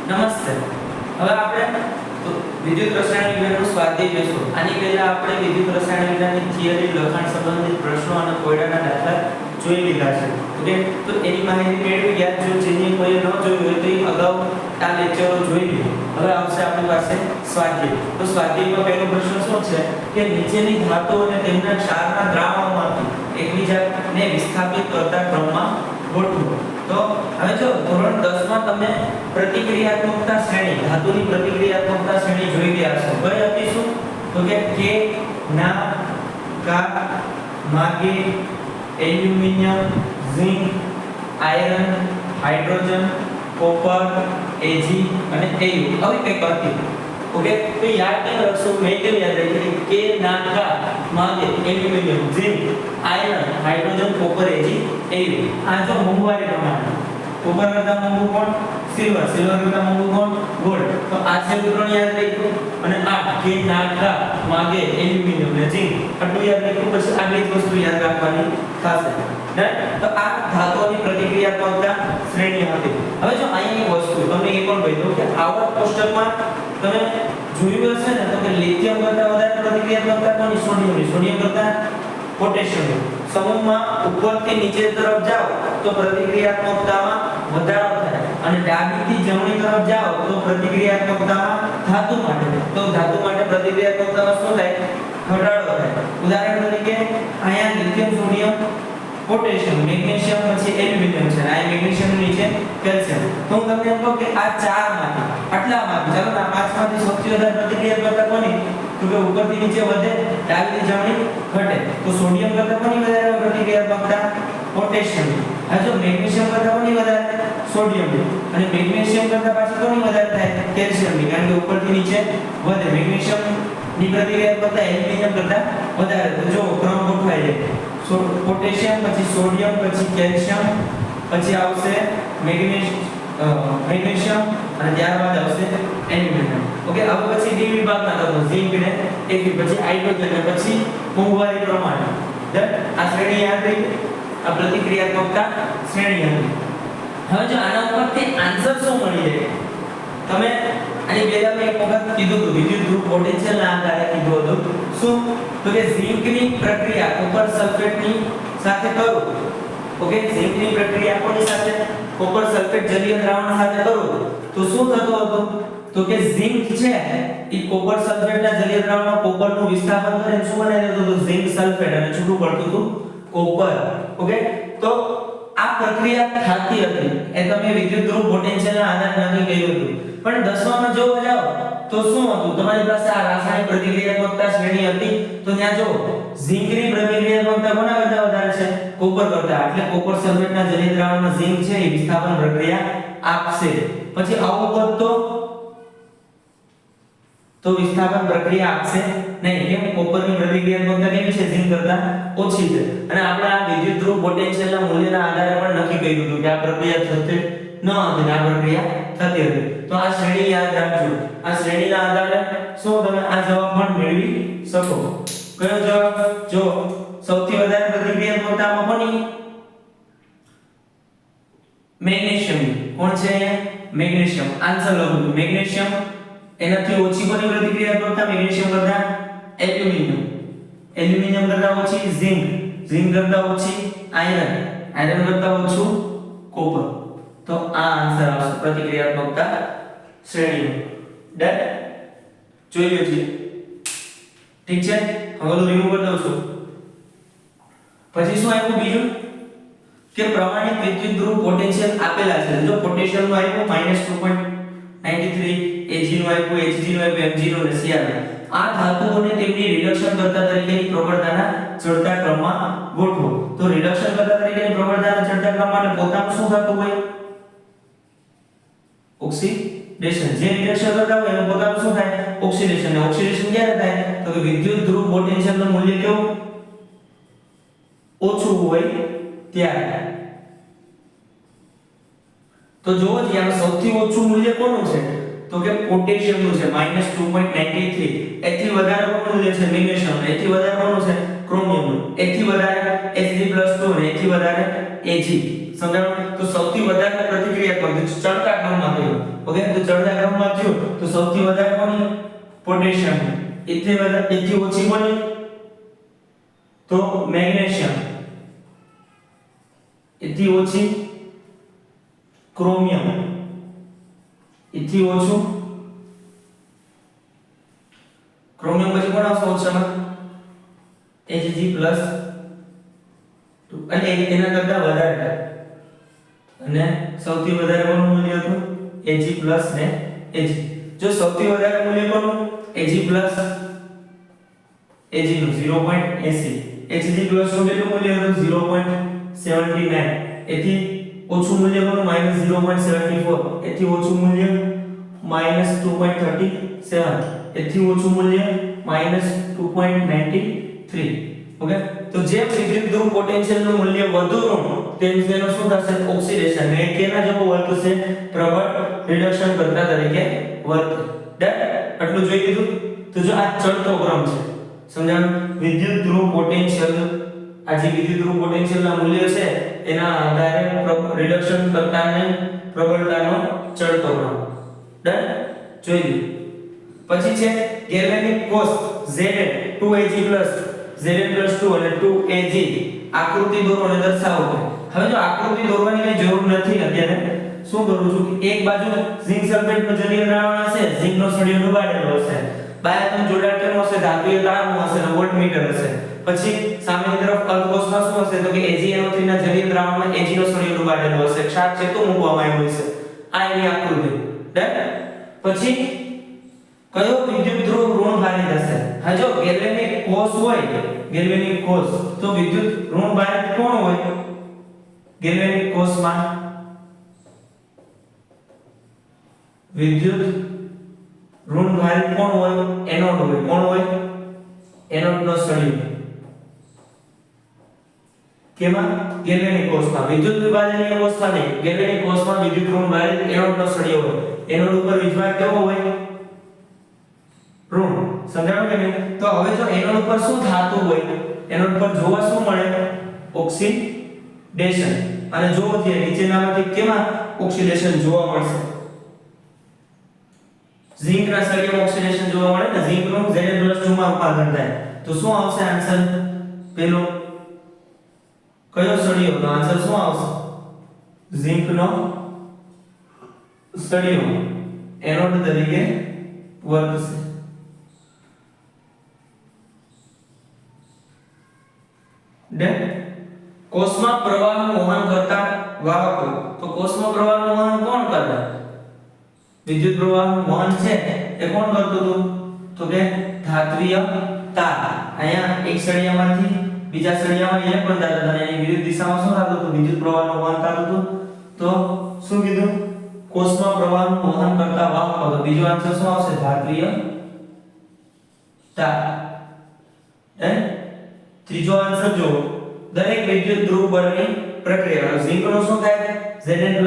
નમસ્તે. હવે આપણે વિદ્યુત રસાયણ વિજ્ઞાનનું સ્વાધ્યાય જોઈશું. આની પહેલા આપણે વિદ્યુત રસાયણ વિજ્ઞાનની થિયરી, લખાણ સંબંધિત પ્રશ્નો અને કોયડાના દાખલા જોઈ લીધા છે. ઓકે, તો એની માહિતી મેળવી ગયા. જો જેની કોઈ ન જોયું હોય તો એ અગાઉ આ લેક્ચરો જોઈ લો. હવે આવશે આપણી પાસે સ્વાધ્યાય. તો સ્વાધ્યાયમાં પહેલો પ્રશ્ન શું છે કે નીચેની ધાતુઓ અને તેમના ક્ષારના દ્રાવણોમાંથી એકબીજાને વિસ્થાપિત કરતા ક્રમમાં ગોઠવો. તો હવે જો ધોરણ 10 માં તમે પ્રતિક્રિયાત્મકતા શ્રેણી, ધાતુની પ્રતિક્રિયાત્મકતા શ્રેણી જોઈ ગયા છો. કઈ હતી શું? તો કે કે, ના, કા, માગે, aluminium, zinc, iron, hydrogen, copper, Ag અને Au. આવી કઈ હતી. ઓકે, તો યાદ કેમ રાખશો? મેં કેમ યાદ રાખી? કે, ના, કા, માગે, aluminium, zinc, iron, hydrogen, copper, Ag, Au. આ જો મોંઘવારી પ્રમાણે કોપર કરતા મોંઘું કોણ? સિલ્વર. સિલ્વર કરતા મોંઘું કોણ? ગોલ્ડ. તો આ છેલ્લું ત્રણ યાદ રાખ્યું અને આ કે, ના, કા, માગે, એલ્યુમિનિયમ ને ઝિંક આટલું યાદ રાખ્યું. પછી આગલી વસ્તુ યાદ રાખવાની થશે. તો આ ધાતુઓની પ્રતિક્રિયાત્મકતા શ્રેણી હતી. હવે જો અહીંયા એક વસ્તુ તમને એ પણ કહી દઉં કે આવર્ત કોષ્ટકમાં તમે જોયું હશે ને તો કે લિથિયમ કરતા વધારે પ્રતિક્રિયાત્મકતા કોની? સોડિયમની. સોડિયમ કરતા પોટેશિયમ. સમૂહમાં ઉપરથી નીચે તરફ જાઓ તો પ્રતિક્રિયાત્મકતામાં વધારો થાય અને ડાબીથી જમણી તરફ જાઓ તો પ્રતિક્રિયાત્મકતામાં ધાતુ માટે પ્રતિક્રિયાત્મકતામાં શું થાય? ઘટાડો થાય. ઉદાહરણ તરીકે અહીંયા લિથિયમ, સોડિયમ, પોટેશિયમ, મેગ્નેશિયમ, પછી એલ્યુમિનિયમ છે. આ મેગ્નેશિયમ નીચે કેલ્શિયમ. તો હું તમને એમ કહું કે આ ચારમાંથી આટલામાંથી ચાલો આ પાંચમાંથી સૌથી વધારે પ્રતિક્રિયાત્મકતા કોની? તો કે ઉપરથી નીચે વધે, ડાબીથી જમણી ઘટે. તો સોડિયમ કરતા કોની વધારે પ્રતિક્રિયાત્મકતા? પોટેશિયમ. આ જો મેગ્નેશિયમ કરતા કોની વધારે? સોડિયમ. અને મેગ્નેશિયમ કરતા પાછી કોની વધારે થાય? કેલ્શિયમની. કારણ કે ઉપરથી નીચે વધે. મેગ્નેશિયમ ની પ્રતિક્રિયાત્મકતા એલ્યુમિનિયમ કરતા વધારે. તો જો ક્રમ ગોઠવાય જાય. પોટેશિયમ, પછી સોડિયમ, પછી કેલ્શિયમ, પછી આવશે મેગ્નેશિયમ અને ત્યારબાદ આવશે એલ્યુમિનિયમ. ઓકે, હવે પછી ડી વિભાગના તત્વો ઝિંક ને Fe, પછી હાઇડ્રોજન ને પછી મોંઘવારી પ્રમાણે. આ શ્રેણી યાદ રહી. આ પ્રતિક્રિયાત્મકતા શ્રેણી હતી. હવે જો આના ઉપરથી આન્સર શું મળી જાય? તમે આની પહેલા મેં એક વખત કીધું હતું વિદ્યુત ધ્રુવ પોટેન્શિયલ ના આધારે કીધું હતું. શું? તો કે ઝિંકની પ્રક્રિયા કોપર સલ્ફેટની સાથે કરો. ઓકે, ઝિંકની પ્રક્રિયા કોની સાથે? કોપર સલ્ફેટ જલીય દ્રાવણ સાથે કરો તો શું થતું હતું? તો કે ઝિંક છે એ કોપર સલ્ફેટના જલીય દ્રાવણમાં કોપરનું વિસ્થાપન કરીને શું બનાવી દેતું હતું? Zinc sulphate. અને છૂટું પડતું હતું કોપર. ઓકે, તો આ પ્રક્રિયા થતી હતી એ તમે વિદ્યુત ધ્રુવ પોટેન્શિયલના આધારે નક્કી કર્યું હતું. પણ 10માં જોવા જાવ તો શું હતું? તમારી પાસે આ રાસાયણિક પ્રતિક્રિયાત્મકતા શ્રેણી હતી. તો ત્યાં જો ઝિંકની પ્રતિક્રિયાત્મકતા કોના કરતા વધારે છે? કોપર કરતા. એટલે કોપર સલ્ફેટના જલીય દ્રાવણમાં ઝિંક છે એ વિસ્થાપન પ્રક્રિયા આપશે. પછી આવું હોત તો વિસ્થાપન પ્રક્રિયા આપશે નહીં. કેમ? કોપરની પ્રતિક્રિયાત્મકતા કેવી છે? ઝિંક કરતા ઓછી છે. અને આપણે આ વિદ્યુત ધ્રુવ પોટેન્શિયલના મૂલ્યના આધારે પણ નક્કી કર્યું હતું કે આ પ્રક્રિયા થશે ન હતી, આ પ્રક્રિયા થતી હતી. તો આ શ્રેણી યાદ રાખજો. આ શ્રેણીના આધારે શું તમે આ જવાબ પણ મેળવી શકો. કયો જવાબ? જો સૌથી વધારે પ્રતિક્રિયાત્મકતામાં કોની? મેગ્નેશિયમ. કોણ છે? મેગ્નેશિયમ. આન્સર લખું છું મેગ્નેશિયમ. એનાથી ઓછી કોની પ્રતિક્રિયાત્મકતા? મેગ્નેશિયમ કરતા એલ્યુમિનિયમ. એલ્યુમિનિયમ કરતા ઓછી ઝિંક. ઝિંક કરતા ઓછી આયરન. આયરન કરતા ઓછું કોપર. તો આ આન્સર આવશે પ્રતિક્રિયાત્મકતા શ્રેણીનો. ડન? જોઈ લો જી. ઠીક છે, હવે તો રિમૂવ કરી દઉં છું. પછી શું આવ્યું બીજું? કે પ્રમાણિત વિદ્યુત ધ્રુવ પોટેન્શિયલ આપેલા છે. જો પોટેશિયમ નું આપ્યું -2.93, Ag નું આપ્યું, Hg નું આપ્યું, Mg નું અને Cr. આ ધાતુઓને તેમની રિડક્શન કરતા તરીકેની પ્રબળતાના ચડતા ક્રમમાં ગોઠવો. તો રિડક્શન કરતા તરીકેની પ્રબળતાના ચડતા ક્રમ માટે પોતાનું શું થતું હોય? ઓક્સિડેશન. જે રિડક્શન કરતા હોય એનું પોતાનું શું થાય? ઓક્સિડેશન. અને ઓક્સિડેશન ક્યારે થાય? તો કે વિદ્યુત ધ્રુવ પોટેન્શિયલનું મૂલ્ય કેવું? ઓછું હોય ત્યારે. તો જો અહીંયા સૌથી ઓછું મૂલ્ય કોનું છે? તો કે પોટેશિયમ નું છે -2.93. એથી વધારે કોનું મૂલ્ય છે? મેગ્નેશિયમ. એથી વધારે કોનું છે? ક્રોમિયમ નું. એથી વધારે Fe+2 અને એથી વધારે Ag. સમજાણું? તો સૌથી વધારે પ્રતિક્રિયાત્મક ચડતા ક્રમમાં થયું. ઓકે, તો ચડતા ક્રમમાં થયું તો સૌથી વધારે કોની? પોટેશિયમ. એથી ઓછી કોની? તો મેગ્નેશિયમ. એથી ઓછી ક્રોમિયમ. એથી ઓછું ક્રોમિયમ. પછી કોણ આવશે ઓછામાં? Hg+ અને એના કરતા વધારે. અને સૌથી વધારે કોનું મૂલ્ય હતું? Ag+ ને Ag. જો સૌથી વધારે મૂલ્ય કોનું? Ag+ Ag નું 0.80. Hg+ નું કેટલું મૂલ્ય હતું? 0.79. એથી ઓછું મૂલ્ય કોનું? -0.74. એથી ઓછું મૂલ્ય -2.37. એથી ઓછું મૂલ્ય -2.93. ઓકે, તો જેમ વિદ્યુત ધ્રુવ પોટેન્શિયલ નું મૂલ્ય વધુ ઋણ તેમ તેનો શું થશે? ઓક્સિડેશન. ને કેના જેવો વર્તશે? પ્રબળ રિડક્શન કરતા તરીકે વર્તે. આટલું જોઈ લીધું. તો જો આ ચડતો ક્રમ છે, સમજાણું? વિદ્યુત ધ્રુવ પોટેન્શિયલ, આ જે વિદ્યુત ધ્રુવ પોટેન્શિયલ ના મૂલ્ય છે એના આધારે રિડક્શન કરતા ને પ્રબળતાનો ચડતો ક્રમ. ડન, જોઈ લીધું. પછી છે ગેલ્વેનિક કોષ Zn 2Ag+ Zn + 2 અને 2Ag. આકૃતિ દોરો અને દર્શાવો. હવે જો આકૃતિ દોરવાની કઈ જરૂર નથી અત્યારે. શું કરું છું કે એક બાજુ ઝિંક સલ્ફેટ નો જલીય દ્રાવણ હશે, ઝિંક નો સળિયો ડુબાડેલો હશે, બાહ્યતમ જોડાણ કેમ હશે? ધાતુય તારનું હશે અને વોલ્ટમીટર હશે. પછી સામેની તરફ અર્ધકોષમાં શું હશે? તો કે AgNO3 ના જલીય દ્રાવણમાં Ag નો સળિયો ડુબાડેલો હશે, ક્ષાર છે તો મૂકવામાં આવ્યું છે. આ એની આકૃતિ. ડન. પછી કયો વિદ્યુત ધ્રુવ ઋણભારિત હશે? હા, જો ગેલ્વેનિક કોષ હોય, ગેલ્વેનિક કોષ, તો વિદ્યુત ઋણભારિત કોણ હોય? ગેલ્વેનિક કોષમાં વિદ્યુત ઋણભારિત કોણ હોય? એનોડ હોય. કોણ હોય? એનોડ નો સળિયો. કેમાં? ગેલ્વેનિક કોષમાં. વિદ્યુત વિભાજનીય કોષમાં નહીં, ગેલ્વેનિક કોષમાં વિદ્યુત ઋણભારિત એનોડ નો સળિયો હોય. એનોડ ઉપર વીજભાર કેવો હોય? ઋણ. સમજાણું કે નહીં? તો હવે જો એનોડ ઉપર શું થાતું હોય? એનોડ પર જોવા શું મળે? ઓક્સિડેશન. અને જો જે નીચેનામાંથી કેમાં ઓક્સિડેશન જોવા મળશે? ઝિંક ના સળિયામાં ઓક્સિડેશન જોવા મળે ને, ઝિંક નું Zn + 2 માં રૂપાંતર થાય. તો શું આવશે આન્સર? પેલો કયો સળિયો? તો આન્સર શું આવશે? ઝિંક નો સળિયો એનોડ તરીકે વર્તશે. કોષમાં પ્રવાહનું વહન કરતા વાહકો. તો કોષમાં પ્રવાહનું વહન કોણ કરે? વિદ્યુત પ્રવાહનું વહન છે એ કોણ કરતું હતું? તો કે ધાત્વિય તાર. અહીંયા એક સળિયામાંથી બીજા સળિયામાં ઇલેક્ટ્રોન જતા હતા અને એની વિરુદ્ધ દિશામાં શું થતું હતું? વિદ્યુત પ્રવાહનું વહન થતું હતું. તો શું કીધું? કોષમાં પ્રવાહનું વહન કરતા વાહકો. તો બીજો આન્સર શું આવશે? ધાત્વિય તાર. ત્રીજો આન્સર જો દરેક વિદ્યુત ધ્રુવ બળની પ્રક્રિયા. ઝિંક નું શું થાય? Zn +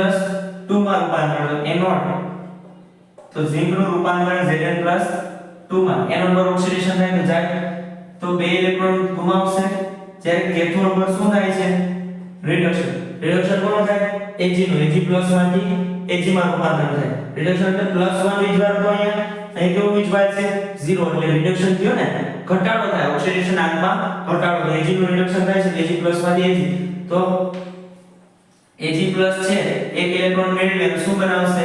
2 માં રૂપાંતર, એનોડ. તો ઝિંક નું રૂપાંતર Zn + 2 માં, એનોડ પર ઓક્સિડેશન થાય તો જાય તો બે ઇલેક્ટ્રોન ગુમાવશે. જ્યારે કેથોડ પર શું થાય છે? રિડક્શન. રિડક્શન કોણ થાય? Ag નું. Ag+ માંથી Ag માં રૂપાંતર થાય. રિડક્શન એટલે +1 વીજભાર તો અહીંયા અહીં કેવું વીજભાર છે? 0. એટલે રિડક્શન થયો ને, ઘટાડો થાય. ઓક્સિડેશન આંકમાં ઘટાડો થાય. Ag નું રિડક્શન થાય છે Ag+ માંથી Ag. તો Ag+ છે એક ઇલેક્ટ્રોન મેળવીને શું બનાવશે?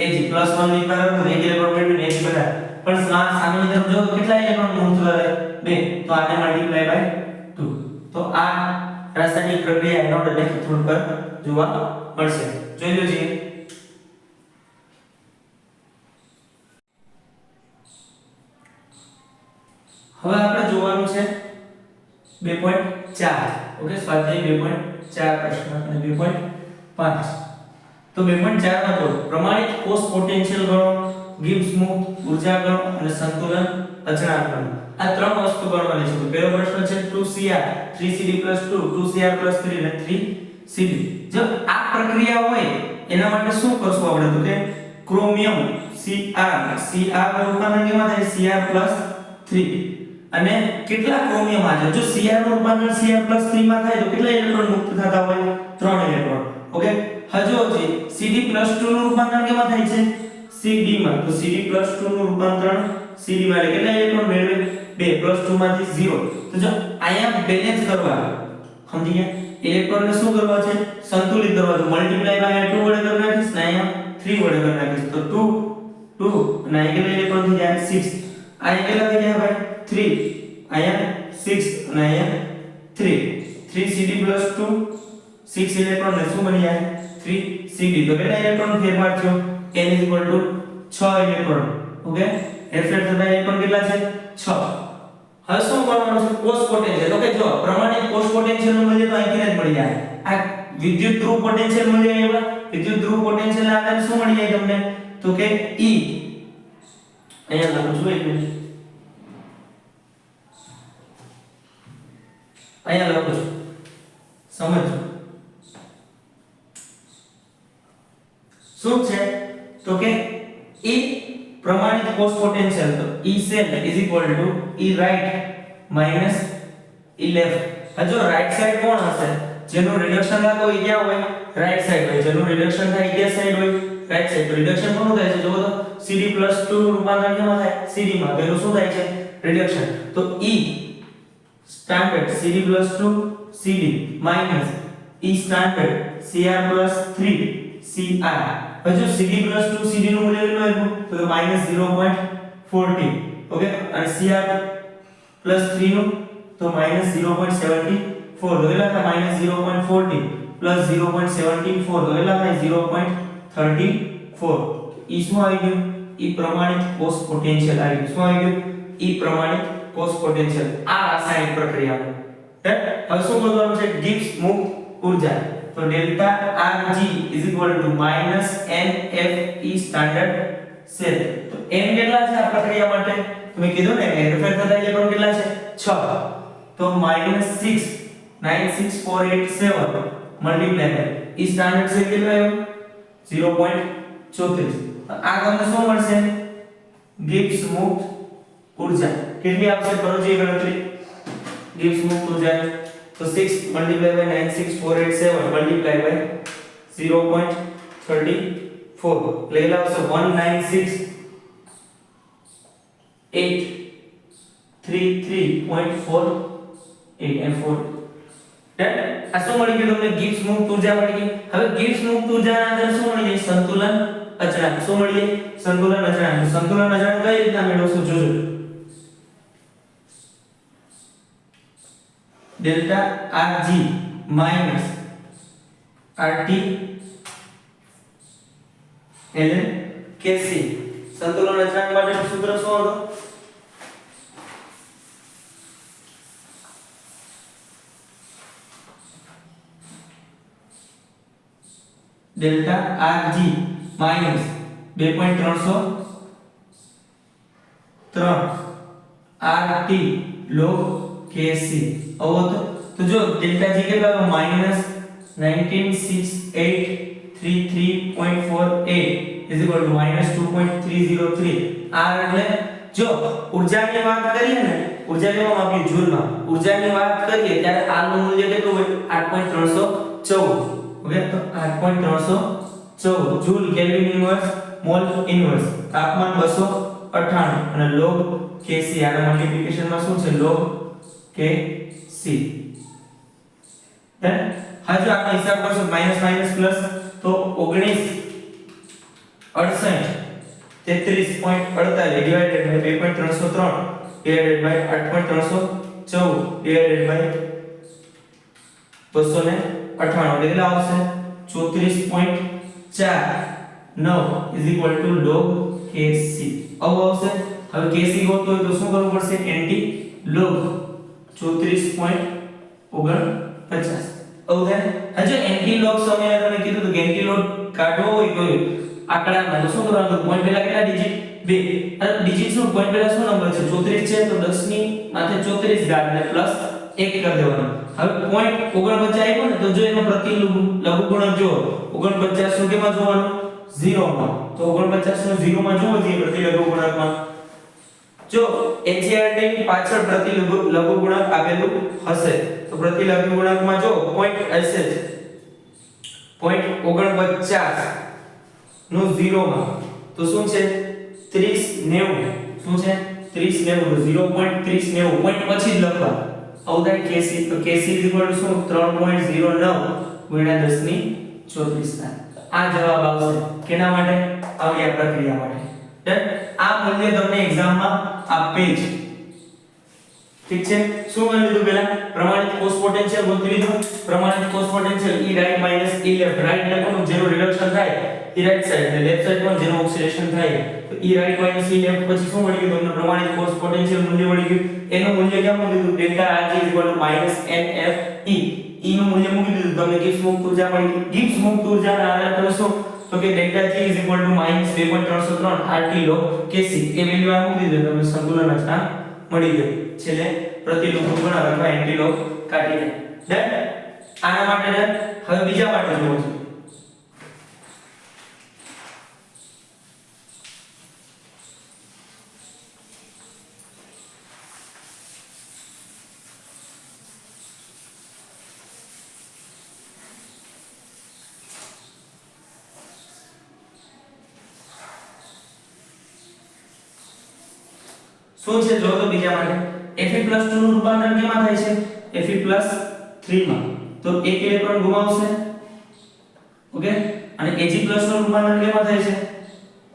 Ag +1 વીજભાર હતો, એક ઇલેક્ટ્રોન મેળવીને Ag બનાવે. પણ સામેની તરફ જો કેટલા ઇલેક્ટ્રોન મૂવ કરે? 2. તો આને મલ્ટીપ્લાય બાય 2. તો આ રાસાયણિક પ્રક્રિયા એનોડ અને કેથોડ પર જોવા મળશે. જોઈ લો જી. હવે આપણે જોવાનું છે 2.4. ઓકે, સ્વાધ્યાય 2.4 પ્રશ્ન અને 2.5. તો 2.4 માં જો પ્રમાણિત કોષ પોટેન્શિયલ ગણો, ગિબ્સ મુક્ત ઊર્જા ગણો અને સંતુલન અચળાંક ગણો. આ ત્રણ વસ્તુ ગણવાની છે. તો પહેલો પ્રશ્ન છે 2Cr 3Cd + 2 2Cr + 3 અને 3Cd. જો આ પ્રક્રિયા હોય એના માટે શું કરશું આપણે? તો કે ક્રોમિયમ Cr નું રૂપાંતર કેમાં થાય? Cr + 3. અને કેટલા ક્રોમિયમ આ છે? જો Cr નું રૂપાંતર Cr + 3 માં થાય તો કેટલા ઇલેક્ટ્રોન મુક્ત થતા હોય? 3 ઇલેક્ટ્રોન. ઓકે હજુ CD+2 નું રૂપાંતરણ કેમાં થાય છે CD માં તો CD+2 નું રૂપાંતરણ CD માં એટલે કેટલા ઇલેક્ટ્રોન મેળવે 2 +2 માંથી 0 તો જો અહીંયા બેલેન્સ કરવા સમજી ગયા ઇલેક્ટ્રોન ને શું કરવા છે સંતુલિત કરવા છે મલ્ટીપ્લાય બાય 2 વડે કરી નાખીશ ને અહીંયા 3 વડે કરી નાખીશ તો 2 અને અહીંયા કેટલા ઇલેક્ટ્રોન થઈ જાય 6 અહીંયા કેટલા થઈ જાય ભાઈ 3 અહીંયા 6 અને અહીંયા 3 3CD+2 6 ઇલેક્ટ્રોન ને શું બની જાય 3CD તો કેટલા ઇલેક્ટ્રોન ફેરફાર થયો n 6 ઇલેક્ટ્રોન ઓકે એફેક્ટ થતા ઇલેક્ટ્રોન કેટલા છે 6 હવે શું કરવાનું છે કોષ પોટેન્શિયલ ઓકે જો પ્રમાણિત કોષ પોટેન્શિયલ નું મૂલ્ય તો અહીંથી જ મળી જાય આ વિદ્યુત ધ્રુવ પોટેન્શિયલ મૂલ્ય એવા વિદ્યુત ધ્રુવ પોટેન્શિયલ ના આધારે શું મળી જાય તમને તો કે E અહીંયા લખું છું એક મિનિટ અહીંયા લખું છું સમજો શું છે તો કે E પ્રમાણિત કોષ પોટેન્શિયલ તો E cell is equal to E right minus E left જો રાઈટ સાઈડ કોણ હશે જેનું રિડક્શન થાય તો એ ક્યાં હોય રાઈટ સાઈડ હોય જેનું રિડક્શન થાય એ સાઈડ હોય રાઈટ સાઈડ તો રિડક્શન કોણ થાય છે જો તો CD+2 રૂપાંતરણ કેમાં થાય CD માં પેલું શું થાય છે રિડક્શન તો E standard CD+2 CD minus E standard Cr+3 Cr હજુ CD+2 CD નું મૂલ્ય કેટલું આવ્યું તો -0.40 ઓકે અને Cr+3 નું તો -0.74 તો કેટલા થાય -0.40 0.74 તો કેટલા થાય 0.34 ઈ શું આવી ગયું ઈ પ્રમાણિત કોષ પોટેન્શિયલ આવી ગયું શું આવી ગયું ઈ પ્રમાણિત કોષ પોટેન્શિયલ આ રાસાયણિક પ્રક્રિયા હવે શું કરવાનું છે ગિબ્સ મુક્ત ઊર્જા તો delta Rg -NFE standard cell તો n કેટલા છે આ પ્રક્રિયા માટે તમે કીધું ને હેરફેર થતા ઇલેક્ટ્રોન કેટલા છે 6 તો -6964887 મલ્ટીપ્લાય E સ્ટાન્ડર્ડ સેલ કેટલો આવ્યો 0.34 આ તમને શું મળશે ગિબ્સ મુક્ત ઊર્જા કેટલી આપશે કરો જે ગણતરી ગિબ્સ મુક્ત ઊર્જા तो 6 multiplied by 96487 multiplied by 0.34 ले लो सो 196,833.48 and 4 આ શું મળી ગયું તમને ગિબ્સ મુક્ત ઊર્જા મળી ગઈ હવે ગિબ્સ મુક્ત ઊર્જાના અંદર શું મળી જાય સંતુલન અચળાંક શું મળી જાય સંતુલન અચળાંક કઈ રીતના મેળવશો જોજો delta Rg minus RT ln Kc संतुलन अचळांक माटेનું સૂત્ર શું હતું delta Rg minus 2.303 RT log Kc तो जो डेल्टा जी के बाद -196,833.48 इज इक्वल टू -2.303 आर એટલે જો ઊર્જાની વાત કરીએ ને ઊર્જાની માપી જૂલમાં ઊર્જાની વાત કરીએ ત્યારે આર નું મૂલ્ય કેટલું હોય 8.314 ઓકે તો 8.314 joule kelvin inverse mall inverse તાપમાન 298 અને log Kc આના મલ્ટીપ્લિકેશન માં શું છે log Kc देन હા જો આપણે હિસાબ કરશો માઈનસ માઈનસ પ્લસ તો 19 68 33.48 divided by 2.303 divided by 8.314 divided by 298 કેટલા આવશે 34.49 is equal to log Kc આવું આવશે હવે Kc ગોતવું હોય તો શું કરવું પડશે એન્ટી log 34.49 ઓકે હજુ એન્ટી લોગ સમયે તમે કીધું તો એન્ટી લોગ કાઢવો હોય તો આંકડામાં તો શું કરવાનું પોઈન્ટ પહેલા કેટલા ડિજિટ 2 અને ડિજિટ શું પોઈન્ટ પહેલા શું નંબર છે 34 છે તો 10 ની માથે 34 ઘાત ને પ્લસ 1 કરી દેવાનો હવે પોઈન્ટ 49 આવ્યો ને તો જો એનો પ્રતિ લઘુગુણક જો 49 નું કેમાં જોવાનું 0 માં તો 49 નું 0 માં જોવો જોઈએ પ્રતિ લઘુગુણકમાં જો NCERT ની પાછળ પ્રતિ લઘુગુણક આવેલું હશે તો પ્રતિ લઘુગુણકમાં જો પોઈન્ટ હશે 0.49 નું 0 માં તો શું છે 30 90 શું છે 30 90 0.30 90 પોઈન્ટ પછી જ લખવા આવું થાય kc તો kc શું 3.09 ગુણ્યા 10 ની 34 આ જવાબ આવશે કેના માટે આવી આ પ્રક્રિયા માટે ડન આ મૂલ્ય તમને એક્ઝામમાં આપે છે ઠીક છે શું કરી લીધું પહેલા પ્રમાણિત કોષ પોટેન્શિયલ ગોતી લીધું પ્રમાણિત કોષ potential e right minus e left right એટલે કોનું જેનું રિડક્શન થાય e રાઈટ સાઈડ અને લેફ્ટ સાઈડ પર જેનું ઓક્સિડેશન થાય તો e right minus e left પછી શું મળી ગયું તમને પ્રમાણિત કોષ પોટેન્શિયલ મૂલ્ય મળી ગયું એનું મૂલ્ય કેમ મૂકી દીધું ડેલ્ટા rg -nfe e નું મૂલ્ય મૂકી દીધું તમને ગિબ્સ મુક્ત ઊર્જા મળી ગઈ ગિબ્સ મુક્ત ઊર્જાના આધારે તમે શું તો કે delta g -2.303 RT log kc એ વેલ્યુ આ મૂકી દીધું તમને સંતુલન અચળાંક મળી ગયો છેલ્લે પ્રતિલોમ ગુણ અથવા એન્ટી લોગ કાઢીને ડન આના માટે ડન હવે બીજા માટે જોવો છે શું છે જો તો બીજા માટે Fe+2 નું રૂપાંતર કેમાં થાય છે Fe+3 માં તો એક ઇલેક્ટ્રોન ગુમાવશે ઓકે અને Ag+ નું રૂપાંતર કેમાં થાય છે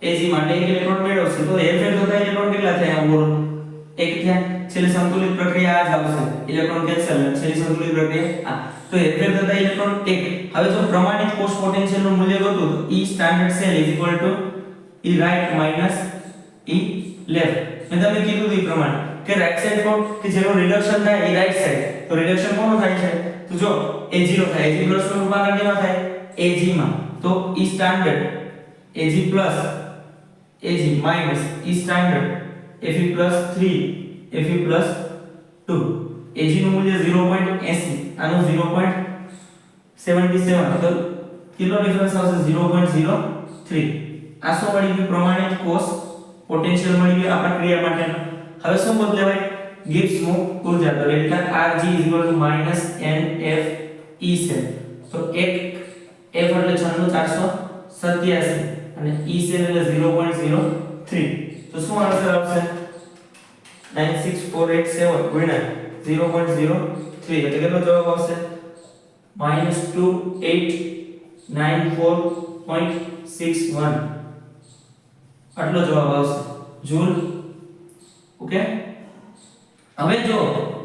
Ag માટે એક ઇલેક્ટ્રોન મેળવશે તો હેરફેર થતા ઇલેક્ટ્રોન કેટલા થયા ઓવરઓલ એક થયા છેલ્લે સંતુલિત પ્રક્રિયા આ જ આવશે ઇલેક્ટ્રોન કેન્સલ છેલ્લે સંતુલિત પ્રક્રિયા આ તો હેરફેર થતા ઇલેક્ટ્રોન એક હવે જો પ્રમાણિત કોષ પોટેન્શિયલ નું મૂલ્ય ગોતું તો E standard cell E right minus E left મેં તમને કીધું એ પ્રમાણે કે રાઈટ સાઈડ કોણ કે જેનું રિડક્શન થાય એ રાઈટ સાઈડ તો રિડક્શન કોનું થાય છે તો જો Ag નો થાય Ag+ નું રૂપાંતર કેમાં થાય Ag માં તો E standard Ag+ E standard Fe+3 Fe+2 Ag નું મૂલ્ય 0.80 આનું 0.77 તો કેટલો ડિફરન્સ આવશે 0.03 આ શું મળી ગયું પ્રમાણિત કોષ પોટેન્શિયલ મળી ગયું આ પ્રક્રિયા માટેનો હવે શું બદલાય ગિબ્સ મુક્ત ઊર્જા તો ડેલ્ટા Rg -nfe છે તો એક f એટલે 96487 અને e છે એટલે 0.03 તો શું આન્સર આવશે 96487 ગુણ્યા 0.03 એટલે કેટલો જવાબ આવશે -2894.61 આટલો જવાબ આવશે જૂલ ઓકે હવે જો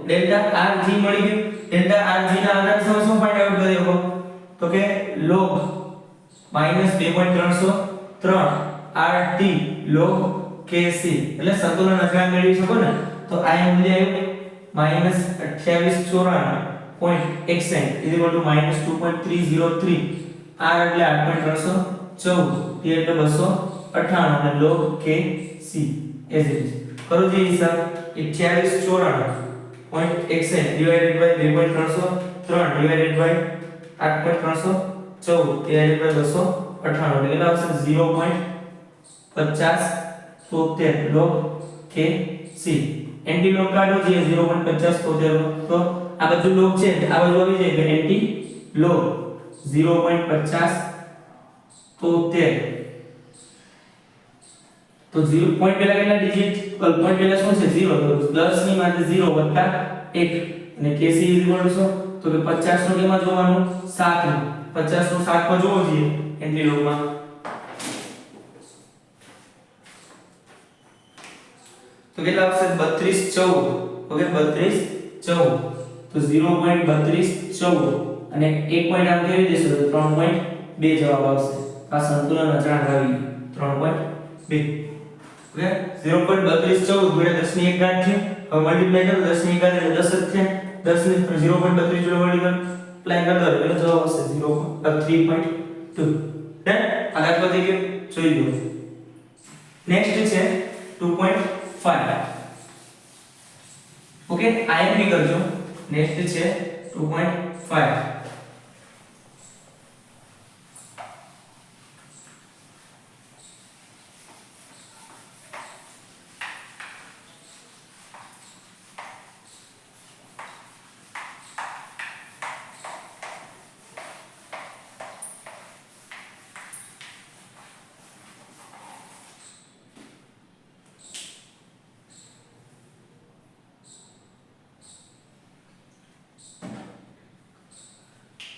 ડેલ્ટા Rg મળી ગયું ડેલ્ટા Rg ના આધારે તમે શું ફાઇન્ડ આઉટ કરી શકો તો કે log -2.303 RT log kc એટલે સંતુલન અચળાંક મેળવી શકો ને તો આ મૂલ્ય આવ્યું -2894.61 -2.303 R એટલે 8.314 T એટલે 298 અને log kc as it is કરો જે હિસાબ 2894.61 divided by 2.303 divided by 8.314 divided by 298 એટલે આવશે 0.5073 log kc એન્ટી લોગ કાઢો જે 0.5073 તો આ બધું લોગ છે આ બાજુ આવી જાય એટલે એન્ટી લોગ 0.5073 તો 0 પોઈન્ટ પહેલા કેટલા ડિજિટ પોઈન્ટ પહેલા શું છે 0 તો 10 ની માથે 0 વત્તા 1 અને kc શું તો કે 50 નું કેમાં જોવાનું 7 નું 50 નું 7 માં જોવો જોઈએ એન્ટ્રી લોગમાં તો કેટલા આવશે 3214 ઓકે 3214 તો 0.3214 અને 1 પોઈન્ટ આમ કેવી દેશો તો 3.2 જવાબ આવશે આ સંતુલન અચળાંક આવી 3.2 ઓકે 0.3214 ગુણ્યા 10 ની 1 ઘાત છે હવે મલ્ટીપ્લાય કરો 10 ની 1 ઘાત એટલે 10 જ છે 10 ની 0.32 જોડે મલ્ટીપ્લાય કરી દો એટલે જવાબ આવશે 3.2 ડન આ દાખલો થઈ ગયો જોઈ લો નેક્સ્ટ છે 2.5 ઓકે આઈએમપી કરજો નેક્સ્ટ છે 2.5 2.5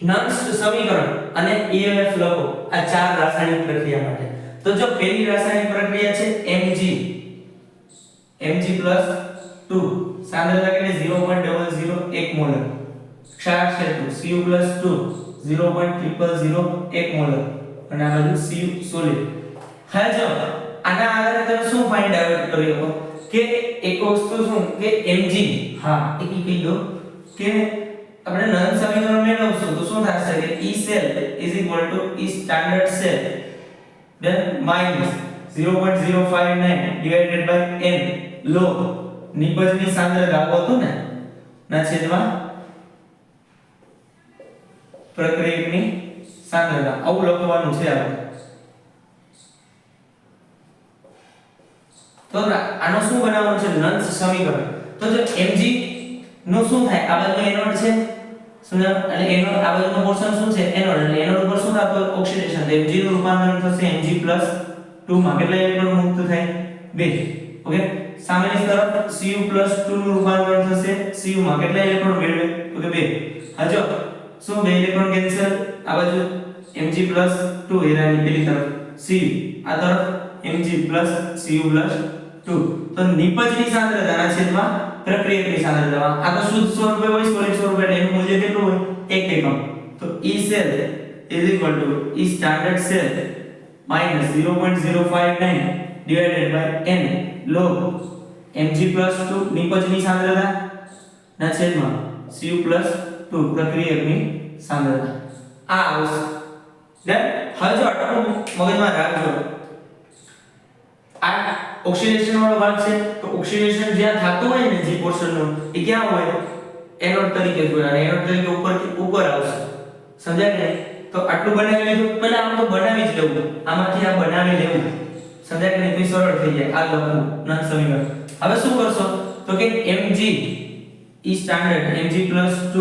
નન્સ સમીકરણ અને EMF લખો આ ચાર રાસાયણિક પ્રક્રિયા માટે. તો જો પહેલી રાસાયણિક પ્રક્રિયા છે Mg+2 સાંદ્રતા કેટલી 0.001 મોલર. ક્ષાર છે Cu+2 0.0001 મોલર અને આ બાજુ Cu સોલિડ. હવે જો આના આધારે તમે શું ફાઇન્ડ આઉટ કરી શકો કે એક વસ્તુ શું કે Mg હા એક કહી દો કે આપણે નન સમીકરણ મેળવશું તો શું થશે કે E cell E standard cell then minus 0.059 divided by n log નિપજની સાંદ્રતા આવો હતું ને ના છેદમાં પ્રક્રિયકની સાંદ્રતા આવું લખવાનું છે આપણે. તો આનો શું બનાવવાનું છે નન્સ સમીકરણ. તો જો Mg નો શું થાય આ બાજુ એનોડ છે શું એટલે એનોડ આ બાજુનો પોર્શન શું છે એનોડ એટલે એનોડ ઉપર શું થતું ઓક્સિડેશન તો Mg નું રૂપાંતરણ થશે Mg+2 માં કેટલા ઇલેક્ટ્રોન મુક્ત થાય 2. ઓકે સામેની તરફ Cu+2 નું રૂપાંતરણ થશે Cu માં કેટલા ઇલેક્ટ્રોન મેળવે તો કે 2. હા જો શું 2 ઇલેક્ટ્રોન કેન્સલ આ બાજુ Mg+2 એરાની પેલી તરફ Cu આ તરફ Mg+Cu+2 તો નિપજની સાંદ્રતાના છેદમાં પ્રક્રિયકની સાંદ્રતા આ તો શુદ્ધ સ્વરૂપે હોય સોલિડ સ્વરૂપે એનું મૂલ્ય કેટલું હોય 1 એકમ. તો E cell E standard cell minus 0.059 divided by n log Mg+2 નિપજની સાંદ્રતા ના છેદમાં Cu+2 પ્રક્રિયકની સાંદ્રતા આ આવશે. હવે જો આટલું મગજમાં રાખજો આ ઓક્સિડેશન વાળો ભાગ છે તો ઓક્સિડેશન જ્યાં થતું હોય ને જે પોર્શન નો એ ક્યાં હોય એનોડ તરીકે જોયા અને એનોડ તરીકે ઉપર આવશે. સમજાય કે તો આટલું બનાવી લીધું પહેલા આમ તો બનાવી જ લેવું આમાંથી આ બનાવી લેવું સમજાય કે નહીં સરળ થઈ જાય આ લખવું નન સમીકરણ. હવે શું કરશો તો કે Mg E standard Mg+2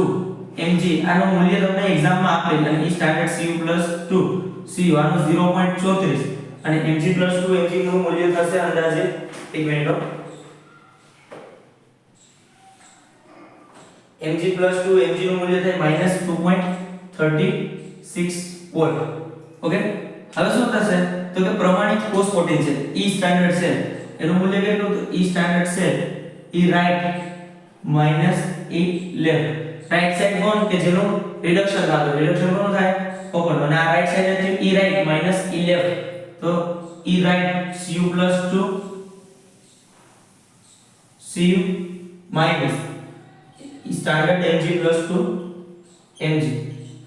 Mg આનું મૂલ્ય તમને એક્ઝામ માં આપેલ અને E standard Cu+2 Cu આનું 0.34 અને Mg+2 Mg નું મૂલ્ય થશે અંદાજે 1 મિનિટ Mg+2 Mg નું મૂલ્ય થાય -2.36 વોલ્ટ. ઓકે હવે શું થશે તો કે પ્રમાણિત કોષ પોટેન્શિયલ E standard cell એનું મૂલ્ય કેટલું તો E standard cell E right -E left right side કોણ કે જેનું રિડક્શન થતું રિડક્શન કોણ થાય કોપર અને આ રાઈટ સાઈડ છે E right -E left તો E right Cu+2 Cu minus E standard Mg+2 Mg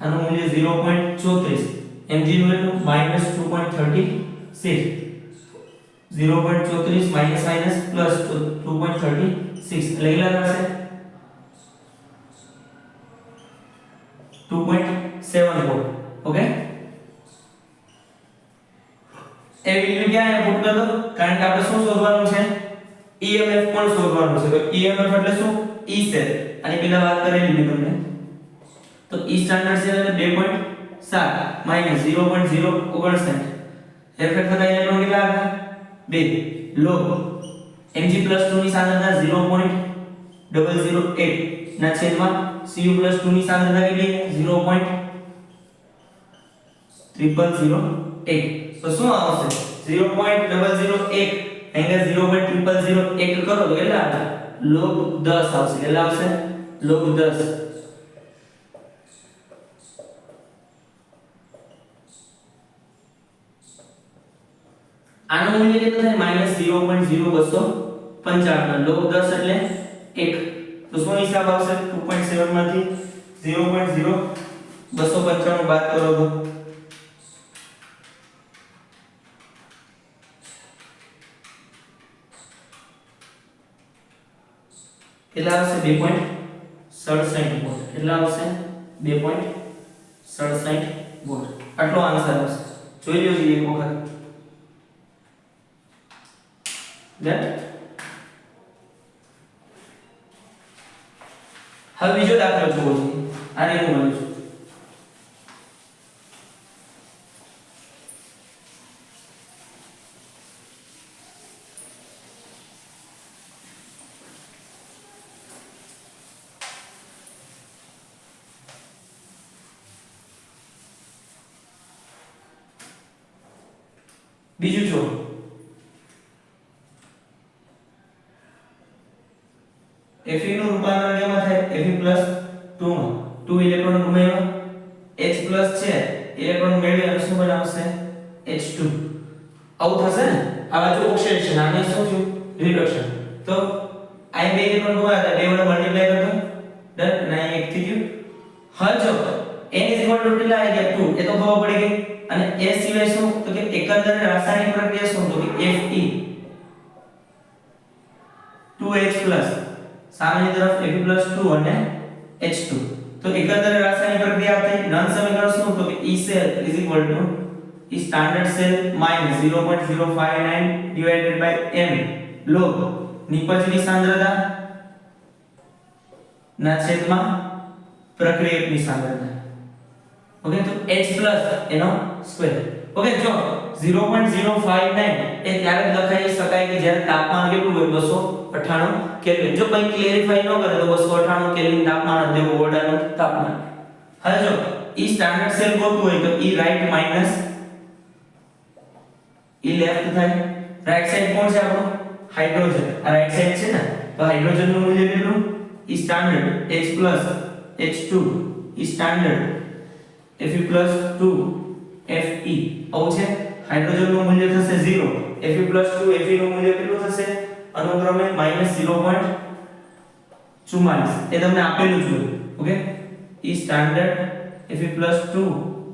આનું મૂલ્ય 0.34 Mg નું વેલ્યુ -2.36 0.34 માઈનસ પ્લસ 2.36 એટલે કેટલા થશે 2.74. ઓકે એ વેલ્યુ ક્યાં પુટ કરો કારણ કે આપણે શું શોધવાનું છે EMF પણ શોધવાનું છે. તો EMF એટલે શું E cell અને પેલા વાત કરેલી મેં તમને તો E સ્ટાન્ડર્ડ સેલ એટલે 2.7 માઈનસ 0.059 હેરફેર થતા ઇલેક્ટ્રોન કેટલા હતા 2 log Mg+2 ની સાંદ્રતા 0.008 ના છેદમાં Cu+2 ની સાંદ્રતા કેટલી 0.0008 તો શું આવશે 0.001 અહીંયા 0.001 કરો તો કેટલા આવે log 10 આવશે. કેટલા આવશે log 10. આનું મૂલ્ય કેટલું થાય -0.0255 log 10 એટલે 1 તો શું હિસાબ આવશે 2.7 માંથી 0.0255 બાદ કરો તો કેટલા આવશે 2.67 વોલ્ટ. કેટલા આવશે 2.67 વોલ્ટ. આટલો આન્સર આવશે. જોઈ લો એક વખત. ધેન હવે બીજો દાખલો જુઓ છો આને હું મળું છું. બીજું જો Fe નું રૂપાંતરણ કેમાં થાય Fe+2 માં 2 ઇલેક્ટ્રોન ઉમેરો H+ છે ઇલેક્ટ્રોન મેળવી અને શું બનાવશે H2 આવું થશે ને આ બાજુ ઓક્સિડેશન આને શું થયું રિડક્શન તો આ બે ઇલેક્ટ્રોન ગુમાવ્યા બે વડે મલ્ટીપ્લાય કરતો ડન અને એક થઈ ગયું હવે જો n કેટલા આવી ગયા 2 એ તો ખબર પડી ગઈ અને એ સિવાય શું તો કે એકંદર રાસાયણિક પ્રક્રિયા શું તો કે Fe 2H+ સામેની તરફ Fe+2 અને H2 તો એકંદર રાસાયણિક પ્રક્રિયા થઈ નન સમીકરણ શું તો કે E cell E standard cell -0.059 divided by m log નિપજની સાંદ્રતા ના છેદમાં પ્રક્રિયકની સાંદ્રતા ઓકે તો H+ એનો સ્ક્વેર ઓકે જો 0.059 એ ત્યારે જ લખાઈ શકાય કે જ્યારે તાપમાન કેટલું હોય 298 કેલ્વિન જો કંઈ ક્લેરિફાઈ ન કરે તો 298 કેલ્વિન તાપમાન જ દેવું ઓરડાનું તાપમાન હવે જો E સ્ટાન્ડર્ડ સેલ ગોતવું હોય તો E right minus E left થાય રાઈટ સાઈડ કોણ છે આપણો હાઇડ્રોજન આ રાઈટ સાઈડ છે ને તો હાઇડ્રોજન નું મૂલ્ય કેટલું E standard H+ H2 E standard Fe+2 Fe આવું છે હાઇડ્રોજન નું મૂલ્ય થશે 0 Fe+2 Fe નું મૂલ્ય કેટલું થશે અનુક્રમે -0.44 એ તમને આપેલું છે okay E standard Fe+2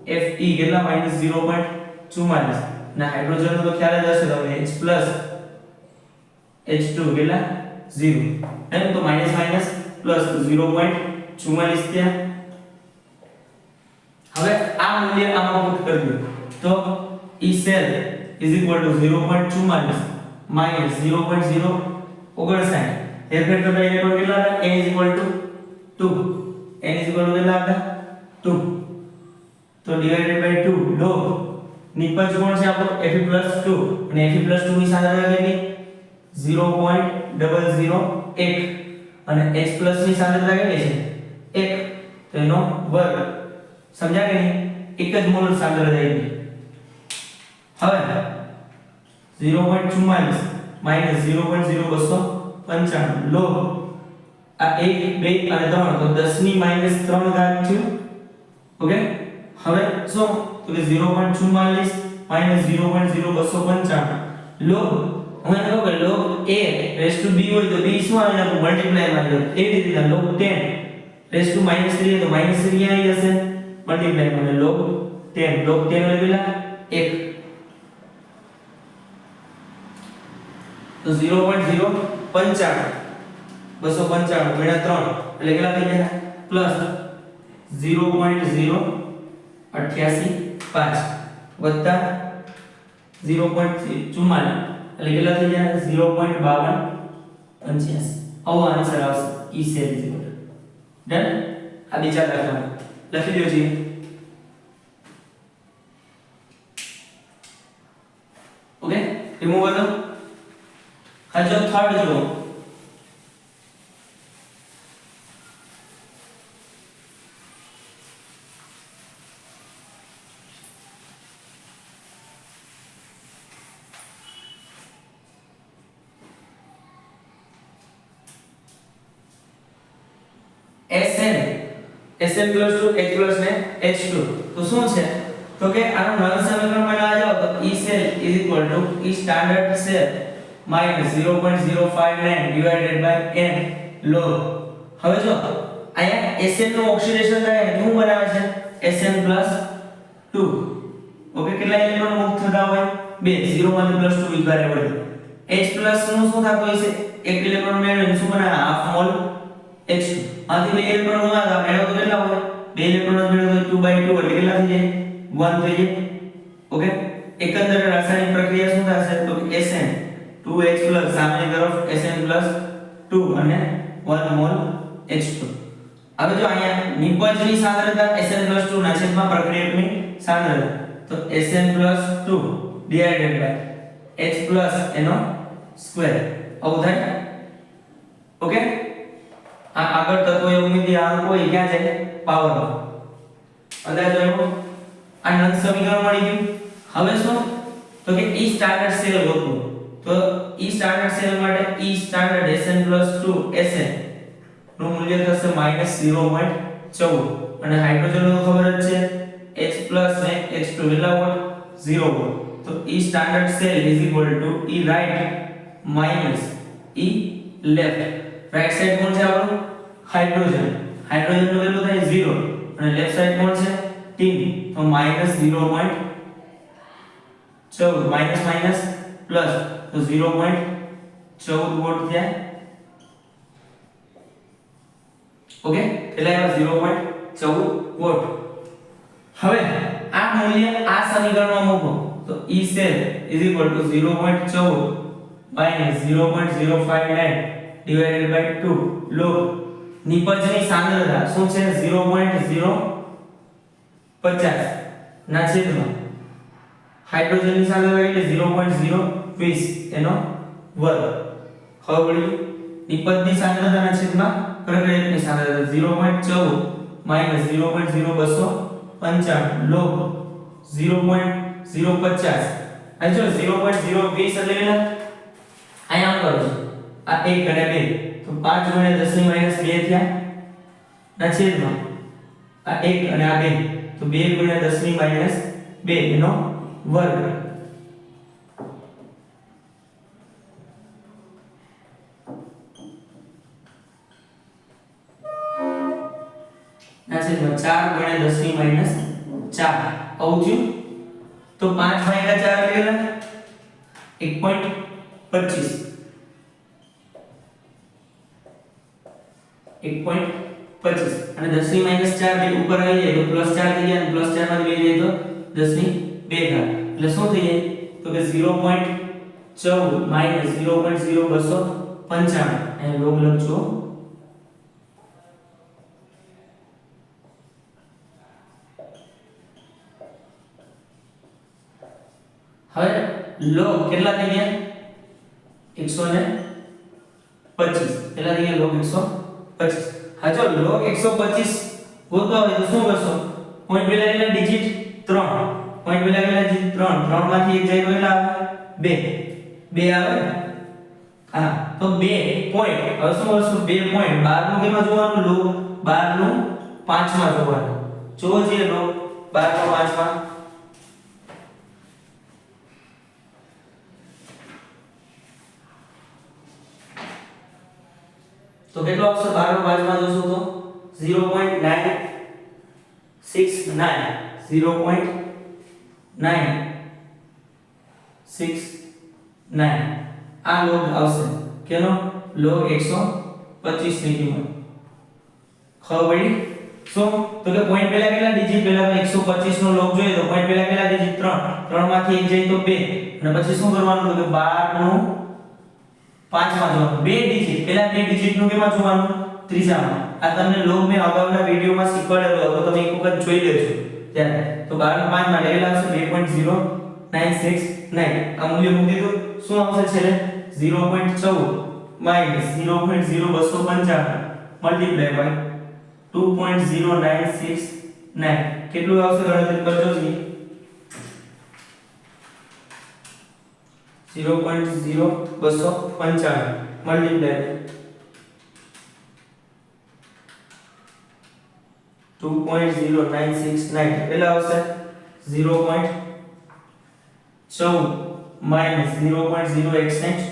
Fe કેટલા -0.44 ના હાઇડ્રોજન નો તો ખ્યાલ જ હશે તમને H+ H2 કેટલા 0 એમ તો માઈનસ પ્લસ તો 0.44 ત્યાં હવે આ મૂલ્ય આમાં પુટ કરી દો તો E cell = 0.44 -0.059 હેરફેર કરતા ઇલેક્ટ્રોન કેટલા હતા n 2 n કેટલા હતા 2 તો ડિવાઇડેડ બાય 2 લો નિપજ કોણ છે આપણો Fe+2 અને Fe+2 ની સાંદ્રતા કેટલી 0.001 અને H+ ની સાંદ્રતા કેટલી છે 1 તો એનો વર્ગ સમજ્યા કે નહીં એક જ મોલર સાંદ્રતા આવી હવે 0.44 -0.0295 લો આ 1 2 અને 3 તો 10 ની -3 ઘાત થયું ઓકે હવે શું તો કે 0.44 -0.0295 લો હું કહું કે log a raised to b હોય તો b શું આવે ને મલ્ટીપ્લાય માં લો એવી રીતે log 10 raised to -3 તો -3 આવી જશે મલ્ટીપ્લાય માં log 10 log 10 એટલે કેટલા 1 તો 0.095 295 ગુણ્યા 3 એટલે કેટલા થઈ ગયા પ્લસ 0.0885 વત્તા 0.44 એટલે કેટલા થઈ ગયા 0.5285 આવો આન્સર આવશે E cell ડન આ બીજા દાખલા લખી દો જી ઓકે રિમૂવ કરો હવે જો થર્ડ જો Sn + 2 H+ ને H2 તો શું છે તો કે આનું નલ સમીકરણ બનાવવા જાવ તો E cell = E standard cell -0.059 divided by n log હવે જો અહીંયા Sn નું ઓક્સિડેશન થાય એટલે શું બનાવે છે Sn+2 ઓકે કેટલા ઇલેક્ટ્રોન મુક્ત થતા હોય 2 0 માંથી +2 વિચારે વળે H+ નું શું થતું હોય છે એક ઇલેક્ટ્રોન મેળવીને શું બનાવે હાફ મોલ H2 આથી બે ઇલેક્ટ્રોન હોવા મેળવો તો કેટલા હોય બે ઇલેક્ટ્રોન મેળવો તો 2/2 એટલે કેટલા થઈ જાય 1 થઈ જાય ઓકે એકંદર રાસાયણિક પ્રક્રિયા શું થશે તો કે Sn 2H+ સામેની તરફ Sn+2 અને 1 મોલ H2 હવે જો અહીંયા નિપજની સાંદ્રતા Sn+2 ના છેદમાં પ્રક્રિયકની સાંદ્રતા તો Sn+2 ડિવાઇડેડ બાય H+ એનો સ્ક્વેર આવું થાય ઓકે આ આગળ તત્વો એ ઉમેદી આ કોઈ ક્યાં છે પાવરમાં અંદાજ આવ્યો આ નલ સમીકરણ મળી ગયું હવે શું તો કે ઈ સ્ટાન્ડર્ડ સેલ ગોતવો તો ઈ સ્ટાન્ડર્ડ સેલ માટે ઈ સ્ટાન્ડર્ડ Sn + 2 Sn નું મૂલ્ય થશે -0.14 અને હાઇડ્રોજન નું ખબર જ છે H+ ને H2 કેટલા વોટ 0 વોટ તો ઈ સ્ટાન્ડર્ડ સેલ = ઈ રાઈટ માઈનસ ઈ લેફ્ટ રાઈટ સાઈડ કોણ છે આપણું હાઇડ્રોજન હાઇડ્રોજન નું વેલ્યુ થાય 0 અને લેફ્ટ સાઈડ કોણ છે ટીન તો -0.14 માઈનસ માઈનસ પ્લસ તો 0.14 વોટ થયા ઓકે એટલે આવ્યા 0.14 વોટ હવે આ મૂલ્ય આ સમીકરણમાં મૂકો તો E cell = 0.14 minus 0.059 divided by 2 log નિપજની સાંદ્રતા શું છે 0.050 ના છેદમાં હાઇડ્રોજનની સાંદ્રતા એટલે 0.020 એનો વર્ગ હવે નિપજની સાંદ્રતા ના છેદમાં પ્રક્રિયકની સાંદ્રતા 0.14 minus 0.0295 log 0.050 આ જો 0.020 એટલે અહીંયા આમ કરો છો આ 1 અને 2 તો 5 * 10 ની -2 થયા ના છેદમાં આ 1 અને આ 2 તો 2 * 10 ની -2 એનો વર્ગ ના છેદમાં 4 * 10 ની -4 આવું થયું તો 5 * 4 એટલે 1.25 અને 10 ની -4 બે ઉપર આવી જાય તો +4 થઈ જાય અને +4 માંથી 2 જાય તો 10 ની 2 ઘાત એટલે શું થઈ જાય તો કે 0.14 - 0.0295 અને લોગ લખજો હવે લોગ કેટલા થઈ ગયા 125 કેટલા થઈ ગયા લોગ 125 હા જો log 125 ગોતવા હોય તો શું કરશો પોઈન્ટ પેલા કેટલા ડિજિટ 3 પોઈન્ટ પેલા કેટલા ડિજિટ 3 3 માંથી એક જાય તો કેટલા આવે 2 આવે હા તો 2 પોઈન્ટ હવે શું કરશો 2 પોઈન્ટ 12 નું કેમાં જોવાનું log 12 નું 5 માં જોવાનું જો જે log 12 નું 5 માં તો કેટલો આવશે 12 નો 5 માં જોશો તો 0.969 આ લોગ આવશે કેનો લોગ 125 ની કિંમત ખબર પડી શું તો કે પોઈન્ટ પહેલા કેટલા ડિજિટ પહેલા 125 નો લોગ જોઈએ તો પોઈન્ટ પહેલા કેટલા ડિજિટ 3 3 માંથી એક જાય તો 2 અને પછી શું કરવાનું તો કે 12 નું 5 માં જોવાનું 2 ડિજિટ પહેલા 2 ડિજિટ નું કેમાં જોવાનું ત્રીજામાં આ તમને લોગ મે અગાઉના વિડિયોમાં શીખવાડેલો હતો તમે એક વખત જોઈ લેજો ત્યારે તો 12 નું 5 માટે કેટલા આવશે 2.0969 આ મૂલ્ય મૂકી દીધું શું આવશે છેલ્લે 0.14 minus 0.0295 multiply by 2.0969 કેટલું આવશે ગણતરી કરજો જી 0.0295 multiply by 2.0969 કેટલા આવશે 0.14 minus 0.068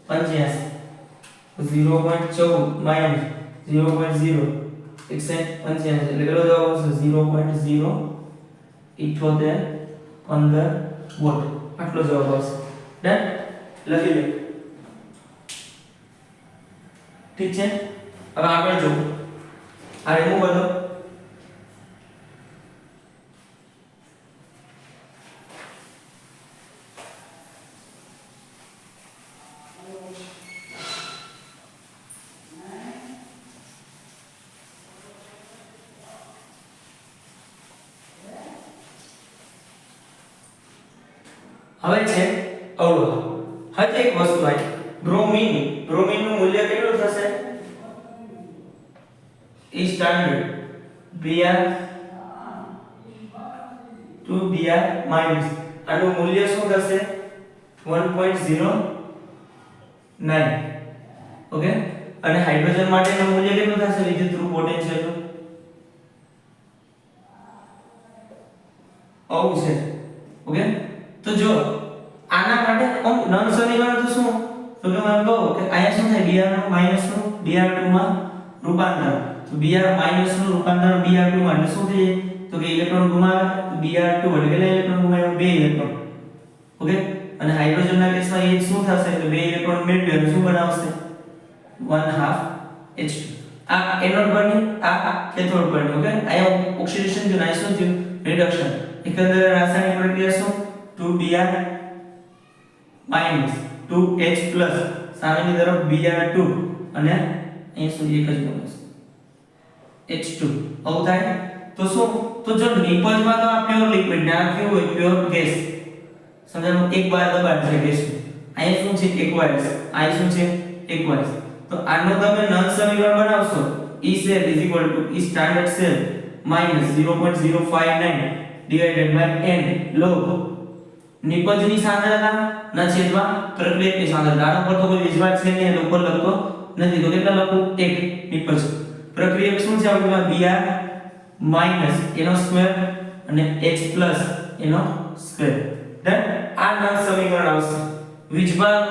85 0.14 minus 0.068 એટલે કેટલો જવાબ આવશે 0.07815 વોટ આટલો જવાબ આવશે ડન લખી લે ઠીક છે હવે આગળ જો આ રિમૂવ કરો હવે છે અવરોધ હવે એક વસ્તુ આવી બ્રોમિન નું મૂલ્ય કેટલું થશે E standard Br to Br minus આનું મૂલ્ય શું થશે 1.09 ઓકે અને હાઇડ્રોજન માટેનું મૂલ્ય કેટલું થશે વિદ્યુતરૂપ પોટેન્શિયલ નું આવું છે ઓકે તો જો આના માટે નન સમીકરણ તો શું તો કે મને કહો કે અહીંયા શું થાય Br નું માઈનસ નું Br2 માં રૂપાંતર તો Br માઈનસ નું રૂપાંતર Br2 માં એટલે શું થઈ તો કે ઇલેક્ટ્રોન ગુમાવે તો Br2 એટલે કેટલા ઇલેક્ટ્રોન ગુમાવ્યા 2 ઇલેક્ટ્રોન ઓકે અને હાઇડ્રોજન ના કેસમાં એ શું થશે તો 2 ઇલેક્ટ્રોન મેળવી અને શું બનાવશે 1/2 H2 આ એનોડ બની આ કેથોડ બની ઓકે આયા ઓક્સિડેશન થયું આ શું થયું રિડક્શન એકંદરે રાસાયણિક પ્રક્રિયા શું 2Br -2H+ સામેની તરફ Br2 અને અહીં સુધી એક જ બનશે H2 આવું થાય તો શું તો જો નિપજમાં તો આ પ્યોર લિક્વિડ ના કેવું હોય પ્યોર ગેસ સમજાણું એક બાર દબાણ છે ગેસ અહીં શું છે એકવાઇઝ અહીં શું છે એકવાઇઝ તો આનો તમે નલ સમીકરણ બનાવશો E cell E standard cell -0.059 divided by n log નિપજની સાંદ્રતા ના છેદમાં પ્રક્રિયકની સાંદ્રતા આનો પર તો કોઈ વિજવાદ છે નહીં એટલે ઉપર લખતો નથી તો કેટલા લખું 1 નિપજ પ્રક્રિયક શું છે આપણા Br માઈનસ એનો સ્ક્વેર અને H પ્લસ એનો સ્ક્વેર ધન આ નલ સમીકરણ આવશે વિજભાગ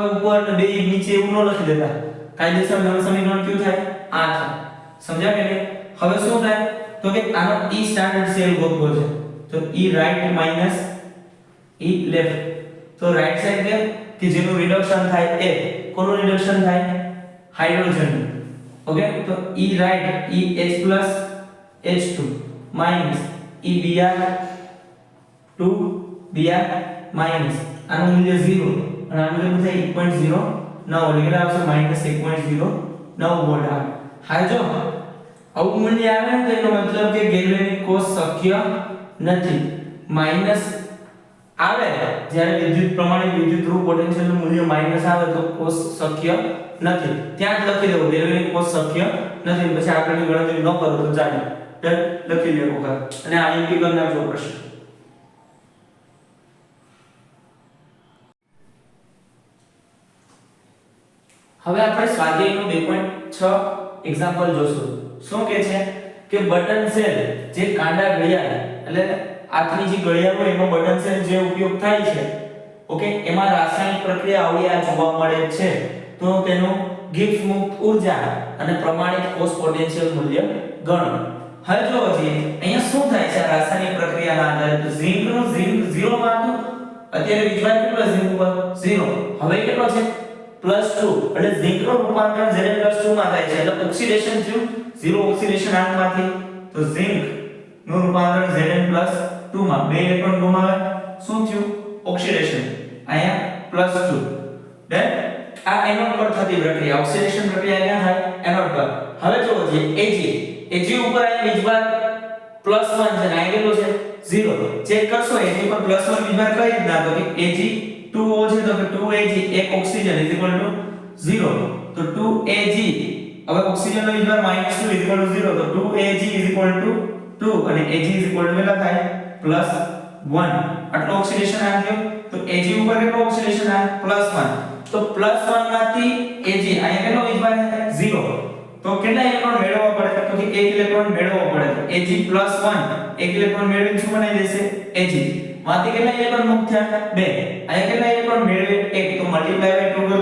ઉપર અને બે નીચે એવું ન લખી દેતા કાયદેસર નલ સમીકરણ કયું થાય આ થાય સમજ્યા કે નહીં હવે શું થાય તો કે આનો E સ્ટાન્ડર્ડ સેલ ગોતવો છે તો E right minus E left તો રાઈટ સાઈડ કે જેનું રિડક્શન થાય એ કોનું રિડક્શન થાય હાઇડ્રોજન ઓકે તો E right E H plus H2 minus E Br 2 Br minus આનું મૂલ્ય 0 અને આનું મૂલ્ય થાય 1.09 એટલે કેટલા આવશે -1.09 વોલ્ટ આવે હા જો આવું મૂલ્ય આવે તો એનો મતલબ કે ગેલ્વેનિક કોષ શક્ય નથી માઈનસ આવે જ્યારે વિદ્યુત પ્રમાણિત વિદ્યુતરૂપ પોટેન્શિયલ નું મૂલ્ય માઈનસ આવે તો કોષ શક્ય નથી ત્યાં જ લખી દેવું ગેલ્વેનિક કોષ શક્ય નથી પછી આગળની ગણતરી ન કરો તો ચાલે ડન લખી લેવું કા અને આ એમપી કરી નાખજો પ્રશ્ન હવે આપણે સ્વાધ્યાયનું 2.6 એક્ઝામ્પલ જોશું શું કહે છે કે બટન સેલ જે કાંડા ઘડિયાળ એટલે આંખની જે ઘડિયાળ હોય એમાં બટન સેલ જે ઉપયોગ થાય છે ઓકે એમાં રાસાયણિક પ્રક્રિયા આવડી આ જોવા મળે છે તો તેનું ગિબ્સ મુક્ત ઊર્જા અને પ્રમાણિત કોષ પોટેન્શિયલ મૂલ્ય ગણો હવે જો અહીંયા શું થાય છે રાસાયણિક પ્રક્રિયાના આધારે તો ઝિંક 0 માં હતું અત્યારે વિજવાદ કેટલો ઝિંક ઉપર 0 હવે કેટલો છે +2 એટલે ઝિંક નું રૂપાંતર Zn+2 માં થાય છે એટલે ઓક્સિડેશન થયું 0 ઓક્સિડેશન આંખમાંથી તો ઝિંક નું રૂપાંતર Zn+2 માં બે ઇલેક્ટ્રોન ગુમાવે શું થયું ઓક્સિડેશન અહીંયા +2 ધેન આ એનોડ પર થતી પ્રક્રિયા ઓક્સિડેશન પ્રક્રિયા ક્યાં થાય એનોડ પર હવે જો Ag ઉપર આ વિજભાર +1 છે ને આ કેટલો છે 0 ચેક કરશો Ag પર +1 વિજભાર કઈ રીતના તો કે Ag 2O છે તો કે 2Ag એક ઓક્સિજન = 0 તો 2Ag હવે ઓક્સિજન નો વિજભાર -2 0 તો 2Ag = 2 અને Ag કેટલા થાય +1 આટલો ઓક્સિડેશન આ થયો તો Ag ઉપર કેટલો ઓક્સિડેશન આ +1 તો +1 માંથી Ag અહીંયા કેટલો વિજભાર છે 0 તો કેટલા ઇલેક્ટ્રોન મેળવવા પડે તો કે 1 ઇલેક્ટ્રોન મેળવવો પડે તો Ag +1 1 ઇલેક્ટ્રોન મેળવીને શું બનાવી દેશે Ag માંથી કેટલા ઇલેક્ટ્રોન મુક્ત થયા 2 અહીંયા કેટલા ઇલેક્ટ્રોન મેળવે 1 તો મલ્ટીપ્લાય બાય 2 કરો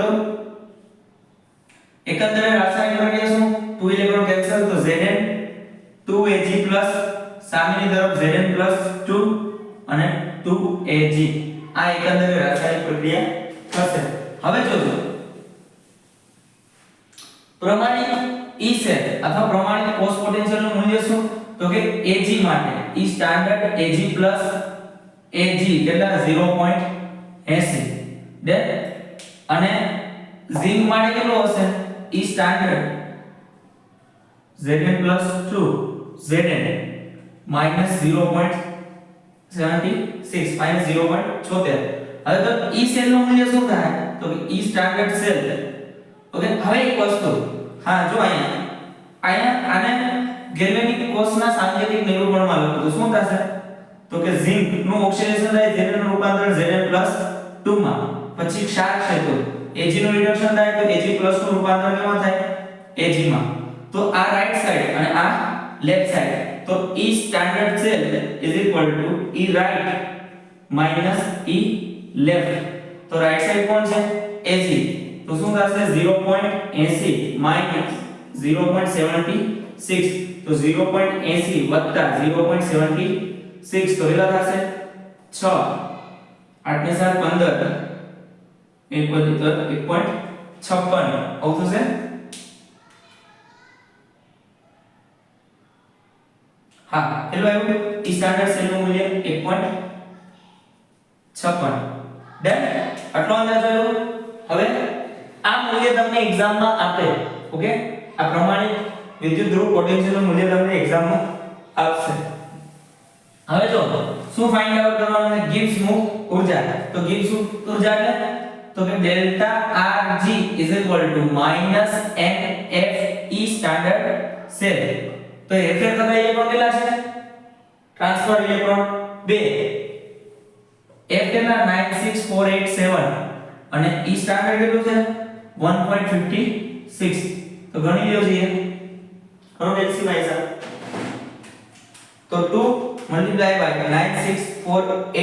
એકંદરે રાસાયણિક પ્રક્રિયા શું 2 ઇલેક્ટ્રોન કેન્સલ તો Zn 2Ag+ સામેની તરફ Zn+2 અને 2Ag આ એકંદરે રાસાયણિક પ્રક્રિયા થશે હવે જોજો પ્રમાણિત E cell અથવા પ્રમાણિત કોષ પોટેન્શિયલ નું મૂલ્ય શું તો કે Ag માટે E સ્ટાન્ડર્ડ Ag Ag કેટલા 0.80 દે અને ઝિંક માટે કેટલો હશે E સ્ટાન્ડર્ડ Zn+2 Zn -0.76 -0.76 હવે તો E સેલ નું મૂલ્ય શું થાય તો કે E સ્ટાન્ડર્ડ સેલ ઓકે હવે એક વસ્તુ હા જો અહીંયા આને ગેલ્વેનિક કોષના સાંકેતિક નિરૂપણમાં લખો તો શું થશે તો કે ઝિંક નું ઓક્સિડેશન થાય Zn નું રૂપાંતર Zn+2 માં. પછી ક્ષાર છે તો Ag નું રિડક્શન થાય તો Ag+ નું રૂપાંતર કેમાં થાય Ag માં. તો આ રાઈટ સાઈડ અને આ લેફ્ટ સાઈડ. તો E standard cell E right - E left. તો રાઈટ સાઈડ કોણ છે Ag. તો શું થશે 0.80 - 0.76. તો 0.80 વત્તા 0.76 તો કેટલા થશે 6 8 ને 7 15 1.56 આવું થશે. હા કેટલું આવ્યું ઈ સ્ટાન્ડર્ડ સેલ નું મૂલ્ય 1.56. ડન. આટલો અંદાજ આવ્યો. હવે આ મૂલ્ય તમને એક્ઝામ માં આપે. ઓકે આ પ્રમાણે વિદ્યુત ધ્રુવ પોટેન્શિયલ નું મૂલ્ય તમને એક્ઝામ માં આપશે. હવે જો શું ફાઇન્ડ આઉટ કરવાનું છે ગિબ્સ મુક્ત ઊર્જા. તો ગિબ્સ મુક્ત ઊર્જા એટલે તો કે delta Rg -NFE standard cell. તો Fe તમે ઇલેક્ટ્રોન કેટલા છે ટ્રાન્સફર ઇલેક્ટ્રોન 2. F કેટલા 96487 અને E સ્ટાન્ડર્ડ કેટલું છે 1.56. તો ગણી લ્યો જોઈએ કરો એલસી ભાઈ સાહેબ. તો 2 * 96487 *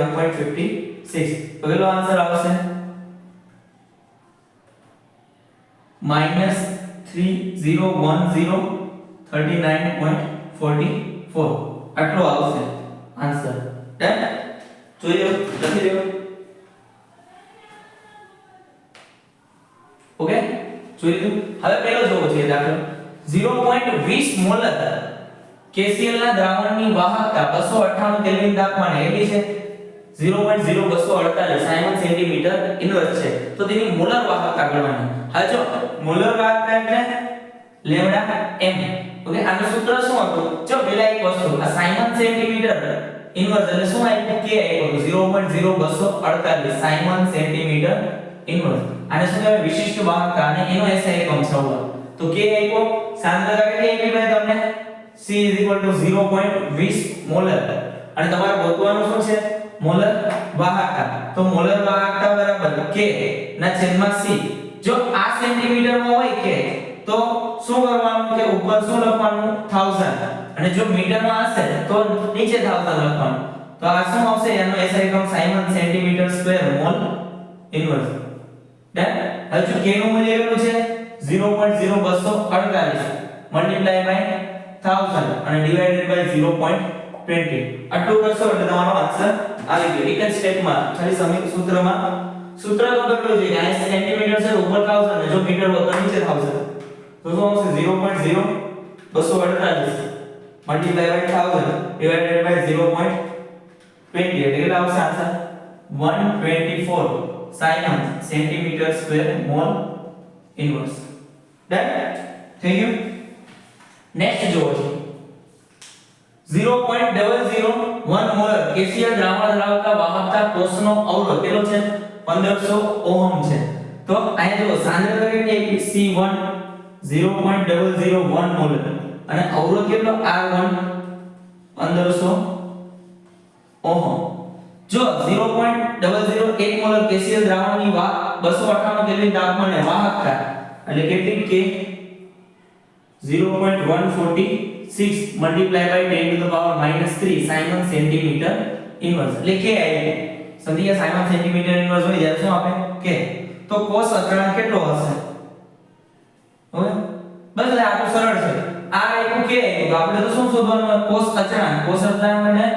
1.56. તો કેટલો આન્સર આવશે -301039.44. આટલો આવશે આન્સર. ડન. જોઈ લો લખી લો. ઓકે જોઈ લીધું. હવે પહેલો જોવો છે દાખલો 0.20 મોલર KCl ના દ્રાવણની વાહકતા 298 કેલ્વિન તાપમાને એટલી છે 0.0248 સાયમન સેન્ટીમીટર ઇન્વર્સ છે. તો તેની મોલર વાહકતા ગણવાની. હવે જો મોલર વાહકતા એટલે લેમ્ડા m. ઓકે આનું સૂત્ર શું હતું જો પહેલા એક વસ્તુ આ સાયમન સેન્ટીમીટર ઇન્વર્સ એટલે શું આપ્યું k આપ્યું 0.0248 સાયમન સેન્ટીમીટર ઇન્વર્સ. આને શું કહેવાય વિશિષ્ટ વાહકતા અને એનો SI એકમ છે. તો k આપ્યો સાંદ્રતા કેટલી આપી ભાઈ તમને C = 0.20 મોલર. અને તમારે ગોતવાનું શું છે મોલર વાહકતા. તો મોલર વાહકતા બરાબર k ના છેદમાં c. જો આ સેન્ટીમીટરમાં હોય k તો શું કરવાનું કે ઉપર શું લખવાનું 1000 અને જો મીટરમાં હશે તો નીચે 1000 લખવાનું. તો આ શું આવશે એનો SI એકમ Simon centimetre square mall inverse. Done. હવે જો k નું મૂલ્ય કેટલું છે 0.0248 મલ્ટીપ્લાય બાય 1000 અને ડિવાઇડેડ બાય 0.20. આટલું કરશો એટલે તમારો આન્સર આવી ગયો. એક જ સ્ટેપમાં ખાલી સમીકરણ સૂત્રમાં સૂત્ર તો કેટલું છે કે આ સેન્ટીમીટર છે ઉપર 1000 અને જો મીટર હોય તો નીચે 1000. તો શું આવશે 0.0248 મલ્ટીપ્લાય બાય 1000 ડિવાઇડેડ બાય 0.20 એટલે કેટલા આવશે answer 124 Simon centimetre square mall inverse. Done થઈ ગયું. નેક્સ્ટ જોવો છે 0.001 મોલર KCl દ્રાવણ ધરાવતા વાહકતા કોષનો અવરોધ કેટલો છે 1500 ઓહમ છે. તો અહીંયા જો સાંદ્રતા કેટલી C1 0.001 મોલર અને અવરોધ કેટલો R1 1500 ઓહમ. જો 0.001 મોલર KCl દ્રાવણની 298 કેલ્વિન તાપમાને વાહકતા એટલે કેટલી k 0.146 multiply by 10 to the power -3 siemens centimetre inverse. એટલે k આવી સમજી ગયા. સાયમન સેન્ટીમીટર ઇન્વર્સ હોય ત્યારે શું આપે k. તો કોસ અચળાંક કેટલો હશે ઓકે બસ આ તો સરળ છે. આ આપ્યું k તો આપણે તો શું શોધવાનું કોસ અચળાંક. કોસ અચળાંક એટલે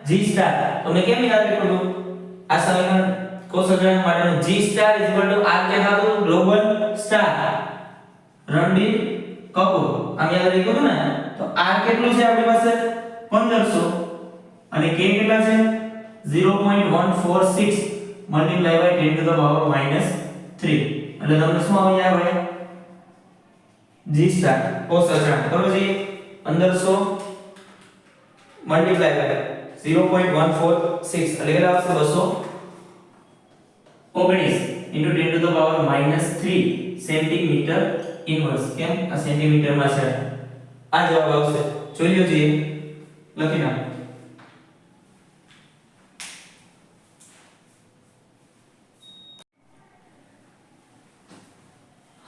g સ્ટાર. તો મેં કેમ યાદ રાખ્યું આ સમીકરણ કોસ અચળાંક માટેનું g સ્ટાર r કે થાતું ગ્લોબલ સ્ટાર રણબીર કપૂર. આમ યાદ રાખ્યું ને. તો r કેટલું છે આપણી પાસે 1500 અને k કેટલા છે 0.146 multiply by 10 to the power -3 એટલે તમને શું આવી જાય ભાઈ g સ્ટાર કોસ અચળાંક કરો જી 1500 મલ્ટીપ્લાય બાય 0.146 એટલે કેટલા આવશે 219 into 10 to the power -3 centimetre inverse. કેમ આ સેન્ટીમીટર માં છે આ જવાબ આવશે. જોઈ લ્યો જી લખી નાખો.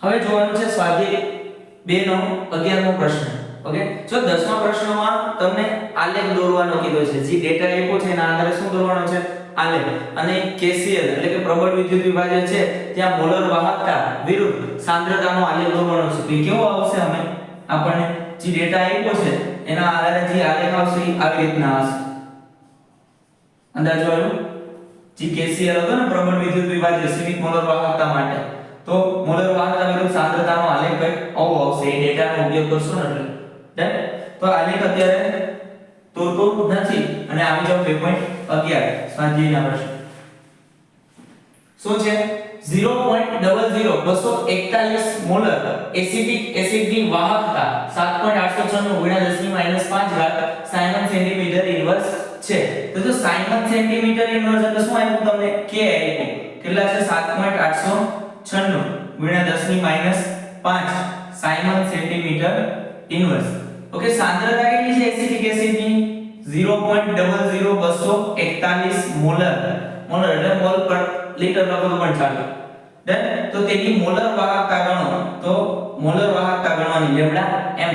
હવે જોવાનું છે સ્વાધ્યાય 2 નો 11મો પ્રશ્ન. ઓકે, જો 10મા પ્રશ્નમાં તમને આલેખ દોરવાનો કીધો છે. જે ડેટા આપ્યો છે એના આધારે શું દોરવાનો છે? આલેખ. અને KCL એટલે કે પ્રબળ વિદ્યુત વિભાજન છે, ત્યાં મોલર વાહકતા વિરુદ્ધ સાંદ્રતાનો આલેખ દોરવાનો છે. તો કેવો આવશે? અમે આપણને જે ડેટા આપ્યો છે એના આધારે જે આલેખ આવશે એ આવી રીતના આવશે. અંદાજો આવ્યો? જે KCL હતો ને પ્રબળ વિદ્યુત વિભાજન સીમિત મોલર વાહકતા માટે, તો મોલર વાહકતા વિરુદ્ધ સાંદ્રતાનો આલેખ કંઈક આવો આવશે. એ ડેટાનો ઉપયોગ કરશો ને એટલે તો આલેખ અત્યારે દોરતો નથી અને આવી જાવ 2.11 સ્વાધ્યાયના પ્રશ્ન. શું છે? 0.00241 મોલર એસિડિક એસિડની વાહકતા 7.896 × 10⁻⁵ સાયમન સેન્ટીમીટર ઇન્વર્સ છે. તો જો સાયમન સેન્ટીમીટર ઇન્વર્સ એટલે શું આવ્યું તમને? K આવ્યું. કેટલા છે? 7.896 × 10⁻⁵ સાયમન સેન્ટીમીટર ઇન્વર્સ. ઓકે, સાંદ્રતા કેટલી છે એસિડિક એસિડની? 0.00241 મોલર. મોલર એટલે મોલ પર લિટર લખો તો પણ ચાલે. ડન. તો તેની મોલર વાહકતા ગણો. તો મોલર વાહકતા ગણવાની લેમ્ડા m.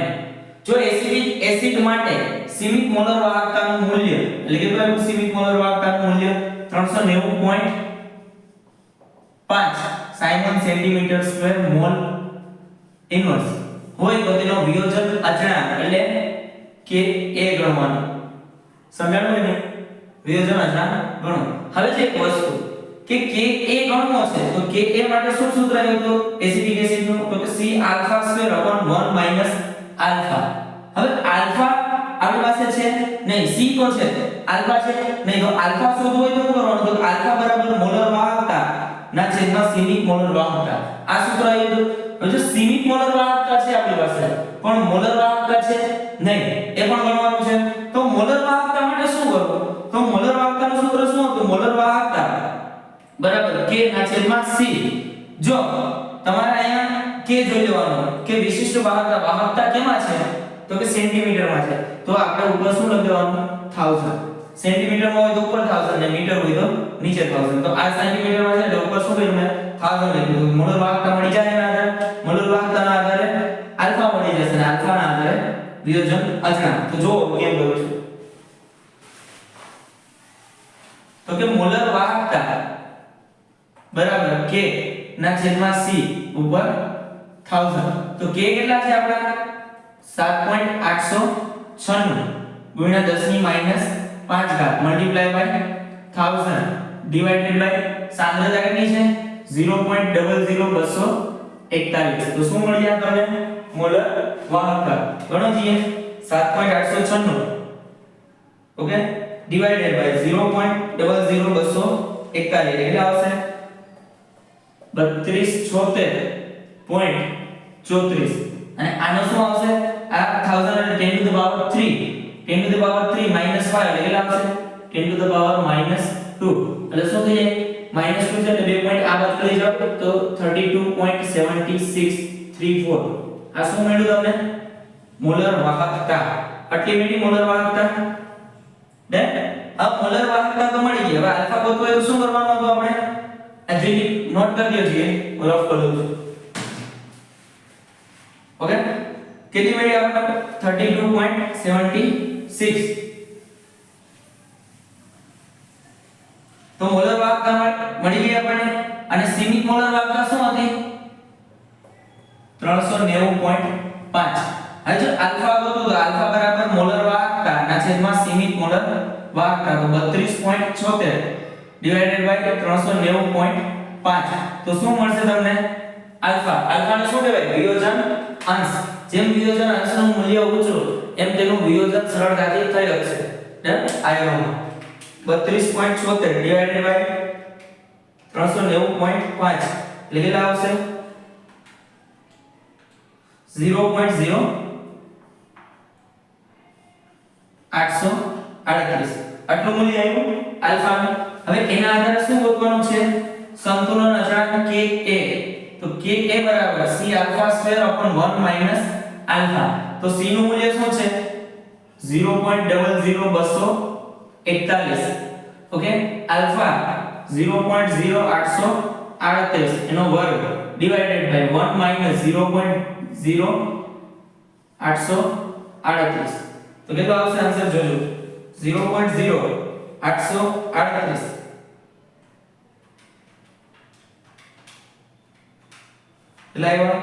જો એસિડિક એસિડ માટે સીમિત મોલર વાહકતાનું મૂલ્ય એટલે કે કયું સીમિત મોલર વાહકતાનું મૂલ્ય 390.5 Simon centimetre square mall inverse હોય તો તેનો વિયોજન અચળાંક એટલે કે a ગણવાનો. સમજાણું ને? વિયોજન અચળાંક ગણો. હવે જે એક વસ્તુ કે Ka ગણવો છે તો Ka માટે શું સૂત્ર આવ્યું તો એસિડિક એસિડનું? તો કે C alpha square upon 1 minus alpha. હવે આલ્ફા આપણી પાસે છે નહીં, C તો છે, આલ્ફા છે નહીં. તો આલ્ફા શોધવું હોય તો શું કરવાનું? તો આલ્ફા બરાબર મોલર વાહકતા ના છેદમાં સીમિત મોલર વાહકતા. આ સૂત્ર આવ્યું તો જો સીમિત મોલર વાહકતા છે આપણી પાસે પણ મોલર વાહકતા છે નહીં, એ પણ ગણવાનું છે. તો મોલર વાહકતા માટે શું કરવું? તો મોલર વાહકતાનું સૂત્ર શું હતું? મોલર વાહકતા બરાબર K ના છેદમાં C. જો તમારે અહીંયા K જોઈ લેવાનું કે વિશિષ્ટ વાહકતા કેમાં છે? તો કે સેન્ટીમીટરમાં છે. તો આપણે ઉપર શું લખી દેવાનું? 1000. સેન્ટીમીટરમાં હોય તો ઉપર 1000 ને મીટર હોય તો નીચે 1000. તો આ સેન્ટીમીટરમાં છે એટલે ઉપર શું કર્યું મેં? 1000 લખી દીધું. મોલર વાહકતા મળી જાય એના આધારે, મોલર વાહકતાના આધારે આલ્ફા મળી જશે અને આલ્ફાના આધારે વિયોજન અચળાંક. તો જો કેમ કરું છું તો કે મોલર વાહકતા બરાબર K ના છેદમાં C ઉપર 1000. તો K કેટલા છે આપડા? 7.896 ગુણ્યા 10⁻⁵ મલ્ટીપ્લાય બાય 1000 ડિવાઇડેડ બાય સાંદ્રતા કેટલી છે? 0.00241. તો શું મળી જાય તમને? મોલર વાહકતા. ગણો જોઈએ 7.896 ઓકે ડિવાઇડેડ બાય 0.00241 એટલે આવશે 3276.34. અને આનો શું આવશે? આ 1000 એટલે 10 to the power 3, 10 to the power 3 minus 5 એટલે કેટલા આવશે? 10 to the power -2. એટલે શું થઈ જાય? -2 છે એટલે 2 પોઈન્ટ આ બાજુ લઈ જાઓ તો 32.7634. આ શું મળ્યું તમને? મોલર વાહકતા. આટલી મિનિટ મોલર વાહકતા. ડન. આ મોલર વાહકતા તો મળી ગઈ. હવે આલ્ફા ગોતવો એ શું કરવાનું હતું આપણે? આ જે નોટ કરી દો છીએ, રફ કરી દઉં છું. ઓકે કેટલી મળી આપણને? 32.76. તો મોલર વાહકતા મળી ગઈ આપણને. અને સીમિત મોલર વાહકતા શું હતી? 390.5. હવે જો આલ્ફા ગોતો તો આલ્ફા બરાબર મોલર વાહકતા ના છેદમાં સીમિત મોલર વાહકતા. તો 32.76 ડિવાઇડેડ બાય 390.5. તો શું મળશે તમને? આલ્ફા. આલ્ફાને શું કહેવાય? વિયોજન અંશ. જેમ વિયોજન અંશનું મૂલ્ય ઊંચું એમ તેનું વિયોજન સરળતાથી થઈ શકશે. ડન. આયનોમાં 32.76 ડિવાઇડેડ બાય 390.5 એટલે કેટલા આવશે? 0.0838. આટલું મૂલ્ય આવ્યું આલ્ફાનું. હવે એના આધારે શું ગોતવાનું છે? સંતુલન અચળાંક Ka. તો Ka બરાબર C alpha square upon 1 minus alpha. તો C નું મૂલ્ય શું છે? 0.00241, ઓકે, આલ્ફા 0.0838 એનો વર્ગ ડિવાઇડેડ બાય 1 માઈનસ 0.0838, તો કેટલો આવશે આન્સર જોજો 0.0838. કેટલા આવ્યા?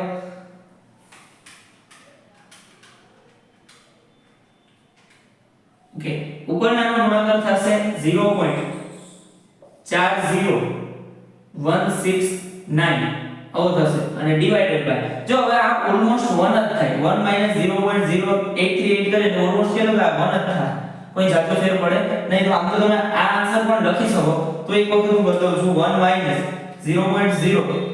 ઓકે, ઉપરનાનો ગુણાકાર થશે 0.40169 આવો થશે અને ડિવાઇડેડ બાય, જો હવે આ ઓલમોસ્ટ 1 જ થાય, 1 માઈનસ 0.0838 કરે તો ઓલમોસ્ટ કેટલું થાય? 1 જ થાય, કોઈ જાતો ફેર પડે નહીં. તો આમ તો તમે આ આન્સર પણ લખી શકો, તો એક વખત હું બતાવું છું 1 માઈનસ 0.0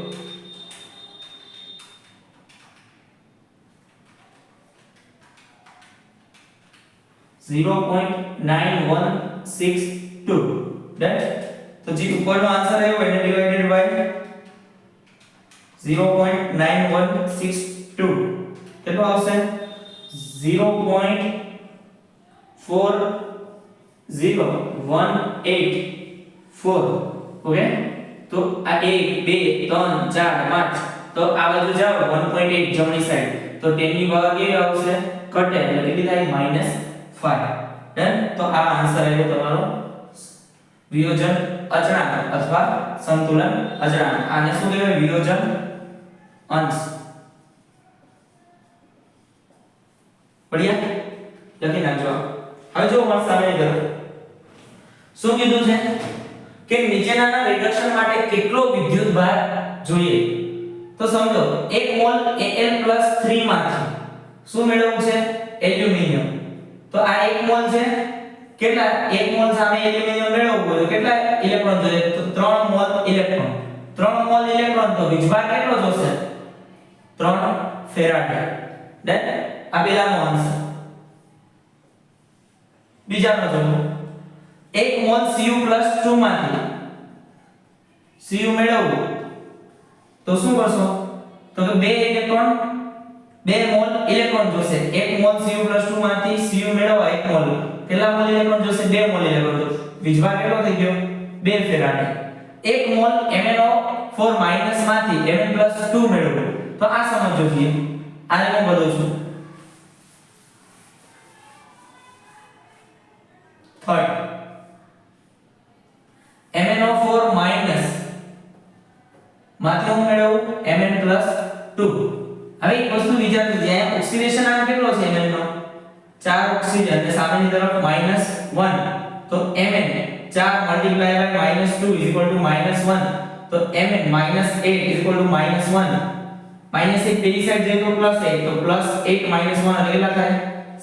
0.9162, ડન. તો જે ઉપરનો આન્સર આવ્યો એને ડિવાઇડેડ બાય 0.9162 કેટલો આવશે? 0.40184, ઓકે. તો આ 1 2 3 4 5, તો આ બાજુ જાવ 1.8 જમણી સાઈડ, તો 10 ની પાવર કેવી આવશે? કટે, એટલે કેટલી થાય? -5, ડન. તો આ આન્સર આવ્યો તમારો વિયોજન અચળાંક અથવા સંતુલન અચળાંક. આને શું કહેવાય? વિયોજન અંશ. બઢિયા, લખી નાખજો. હવે જો મારી સામે તરફ શું કીધું છે કે નીચેનાના રિડક્શન માટે કેટલો વિદ્યુત ભાર જોઈએ? તો સમજો 1 મોલ Al+3 માંથી શું મેળવવું છે? એલ્યુમિનિયમ. તો આ 1 મોલ છે, કેટલા? 1 મોલ સામે એલ્યુમિનિયમ મેળવવું હોય તો કેટલા ઇલેક્ટ્રોન જોઈએ? તો 3 મોલ ઇલેક્ટ્રોન. 3 મોલ ઇલેક્ટ્રોન, તો વીજભાર કેટલો જોશે? 3 ફેરાડે, ડન. આ પહેલાનો આન્સર. બીજાનો જોવો, 1 મોલ Cu+2 માંથી Cu મેળવવું તો શું કરશો? તો કે 2 ઇલેક્ટ્રોન, 2 મોલ ઇલેક્ટ્રોન જોશે. 1 મોલ Cu+2 માંથી Cu મેળવવા 1 મોલ, કેટલા મોલ ઇલેક્ટ્રોન જોશે? 2 મોલ ઇલેક્ટ્રોન. તો વીજભાર કેટલો થઈ ગયો? 2 ફેરાડે. 1 મોલ MnO4 માઈનસ માંથી Mn+2 મેળવવું, તો આ સમજો જોઈએ. આને હું બોલું છું થર્ડ. MnO4 માઈનસ માંથી હું મેળવું? Mn+2. હવે એક વસ્તુ વિચારજો, જ્યાં ઓક્સિડેશન આંક કેટલો છે Mn નો? 4 ઓક્સિજન અને સામેની તરફ -1, તો Mn 4 × -2 -1, તો Mn -8 -1, -1 પેલી સાઈડ જાય તો +8, તો +8 -1 એટલે કેટલા થાય?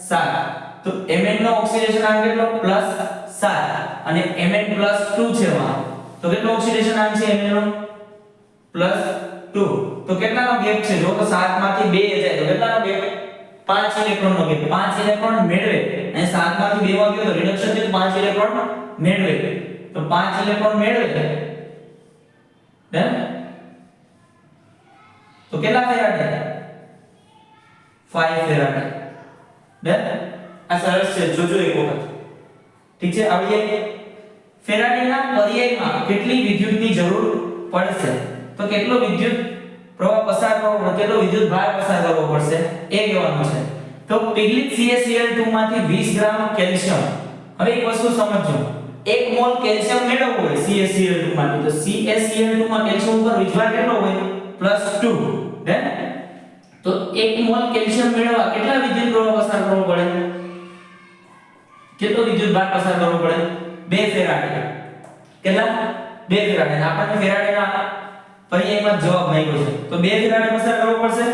7. તો Mn નો ઓક્સિડેશન આંક કેટલો? +7 અને Mn+2 છે વાહ, તો કેટલો ઓક્સિડેશન આંક છે Mn નો? +2. તો કેટલાનો ગેપ છે? જો તો 7 માંથી 2 જાય તો કેટલાનો ગેપ? 5 ઇલેક્ટ્રોનનો ગેપ. 5 ઇલેક્ટ્રોન મેળવે અને 7 માંથી 2 માં ગયો તો રિડક્શન થી 5 ઇલેક્ટ્રોન મેળવે, તો 5 ઇલેક્ટ્રોન મેળવે, ડન. તો કેટલા ફેરાડે? 5 Faraday, done. આ સરસ છે, જોજો એક વખત. ઠીક છે. હવે ફેરાડેના પર્યાયમાં કેટલી વિદ્યુતની જરૂર પડશે? તો કેટલો વિદ્યુત પ્રવાહ પસાર કરવો, કેટલો વિદ્યુત ભાર પસાર કરવો પડશે એ કહેવાનું છે. તો પિગલિત CaCl2 માંથી 20 ગ્રામ કેલ્શિયમ. હવે એક વસ્તુ સમજજો, 1 મોલ કેલ્શિયમ મેળવવું હોય CaCl2 માંથી, તો CaCl2 માં કેલ્શિયમ ઉપર વીજભાર કેટલો હોય? +2, હે. તો 1 મોલ કેલ્શિયમ મેળવવા કેટલા વિદ્યુત પ્રવાહ પસાર કરવો પડે? કેટલો વિદ્યુત ભાર પસાર કરવો પડે? 2 ફેરાડે. કેટલા? 2 ફેરાડે. આપણને ફેરાડેના પર્યાયમાં જવાબ માંગ્યો છે, તો 2 ફેરાડે પસાર કરવો પડશે.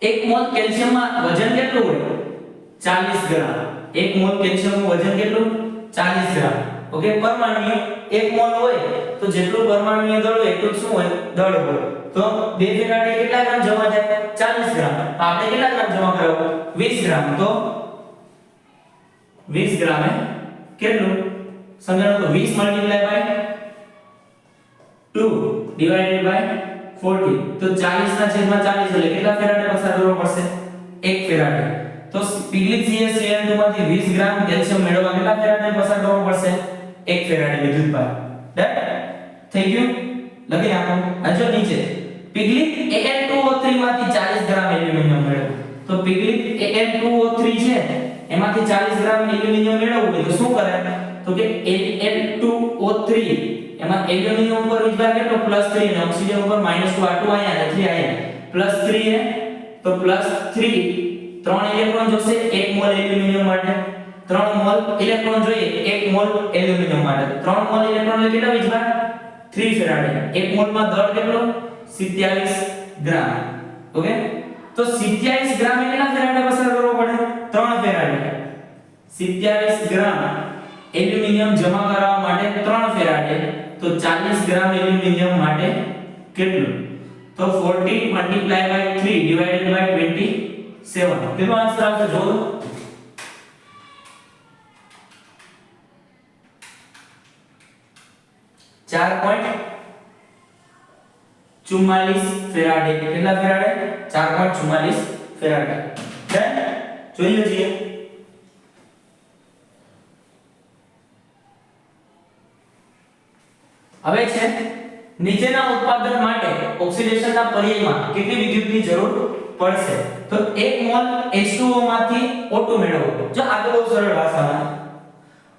1 મોલ કેલ્શિયમમાં વજન કેટલું હોય? 40 ગ્રામ. 1 મોલ કેલ્શિયમનું વજન કેટલું? 40 ગ્રામ. ઓકે. પરમાણુય 1 મોલ હોય તો જેટલું પરમાણુય દળ હોય એટલું શું હોય? દળ હોય. તો 2 ફેરાડે કેટલા ગ્રામ જમા થાય? 40 ગ્રામ. તો આપણે કેટલા ગ્રામ જમા કરાવવું? 20 ગ્રામ. તો 20 ગ્રામે કેટલું? સમજાણું તો 20 મલ્ટીપ્લાય બાય 2 ડિવાઇડેડ બાય 40, તો 40 ના છેદમાં 40 એટલે કેટલા ફેરાડે પસાર કરવો પડશે? 1 ફેરાડે. તો પીગલિત CaCl2 માંથી 20 ગ્રામ કેલ્શિયમ મેળવવા કેટલા ફેરાડે પસાર કરવો પડશે 1 ફેરાડે વિદ્યુતભાર ડન થઈ ગયું લખી નાખો આજો નીચે પીગલિત Al2O3 માંથી 40 ગ્રામ એલ્યુમિનિયમ મેળવો તો પીગલિત Al2O3 છે એમાંથી 40 ગ્રામ એલ્યુમિનિયમ મેળવવું હોય તો શું કરે તો કે Al2O3 એમાં એલ્યુમિનિયમ ઉપર વિજભાર કેટલો +3 અને ઓક્સિજન ઉપર -2 આ 2 આયા 3 આયા +3 હે તો +3 3 ઇલેક્ટ્રોન જોશે 1 મોલ એલ્યુમિનિયમ માટે 3 મોલ ઇલેક્ટ્રોન જોઈએ 1 મોલ એલ્યુમિનિયમ માટે 3 મોલ ઇલેક્ટ્રોન એટલે કેટલા વિજભાર 3 ફેરાડે 1 મોલ માં દળ કેટલો 27 ગ્રામ ઓકે તો 27 ગ્રામ એ કેટલા ફેરાડે પસાર કરવો પડે 3 ફેરાડે 27 ગ્રામ એલ્યુમિનિયમ જમા કરાવવા માટે 3 ફેરાડે તો 40 ગ્રામ એલ્યુમિનિયમ માટે કેટલું તો 40 × 3 ડિવાઇડેડ બાય 27 કેટલો આન્સર આવશે જોવો 4.44 ફેરાડે કેટલા ફેરાડે 4.44 ફેરાડે ડન જોઈ લઈએ હવે છે નીચેના ઉત્પાદન માટે ઓક્સિડેશનના પર્યાયમાં કેટલી વિદ્યુતની જરૂર પડશે તો 1 મોલ H2O માંથી O2 મેળવો જો આ તો સરળ ભાષામાં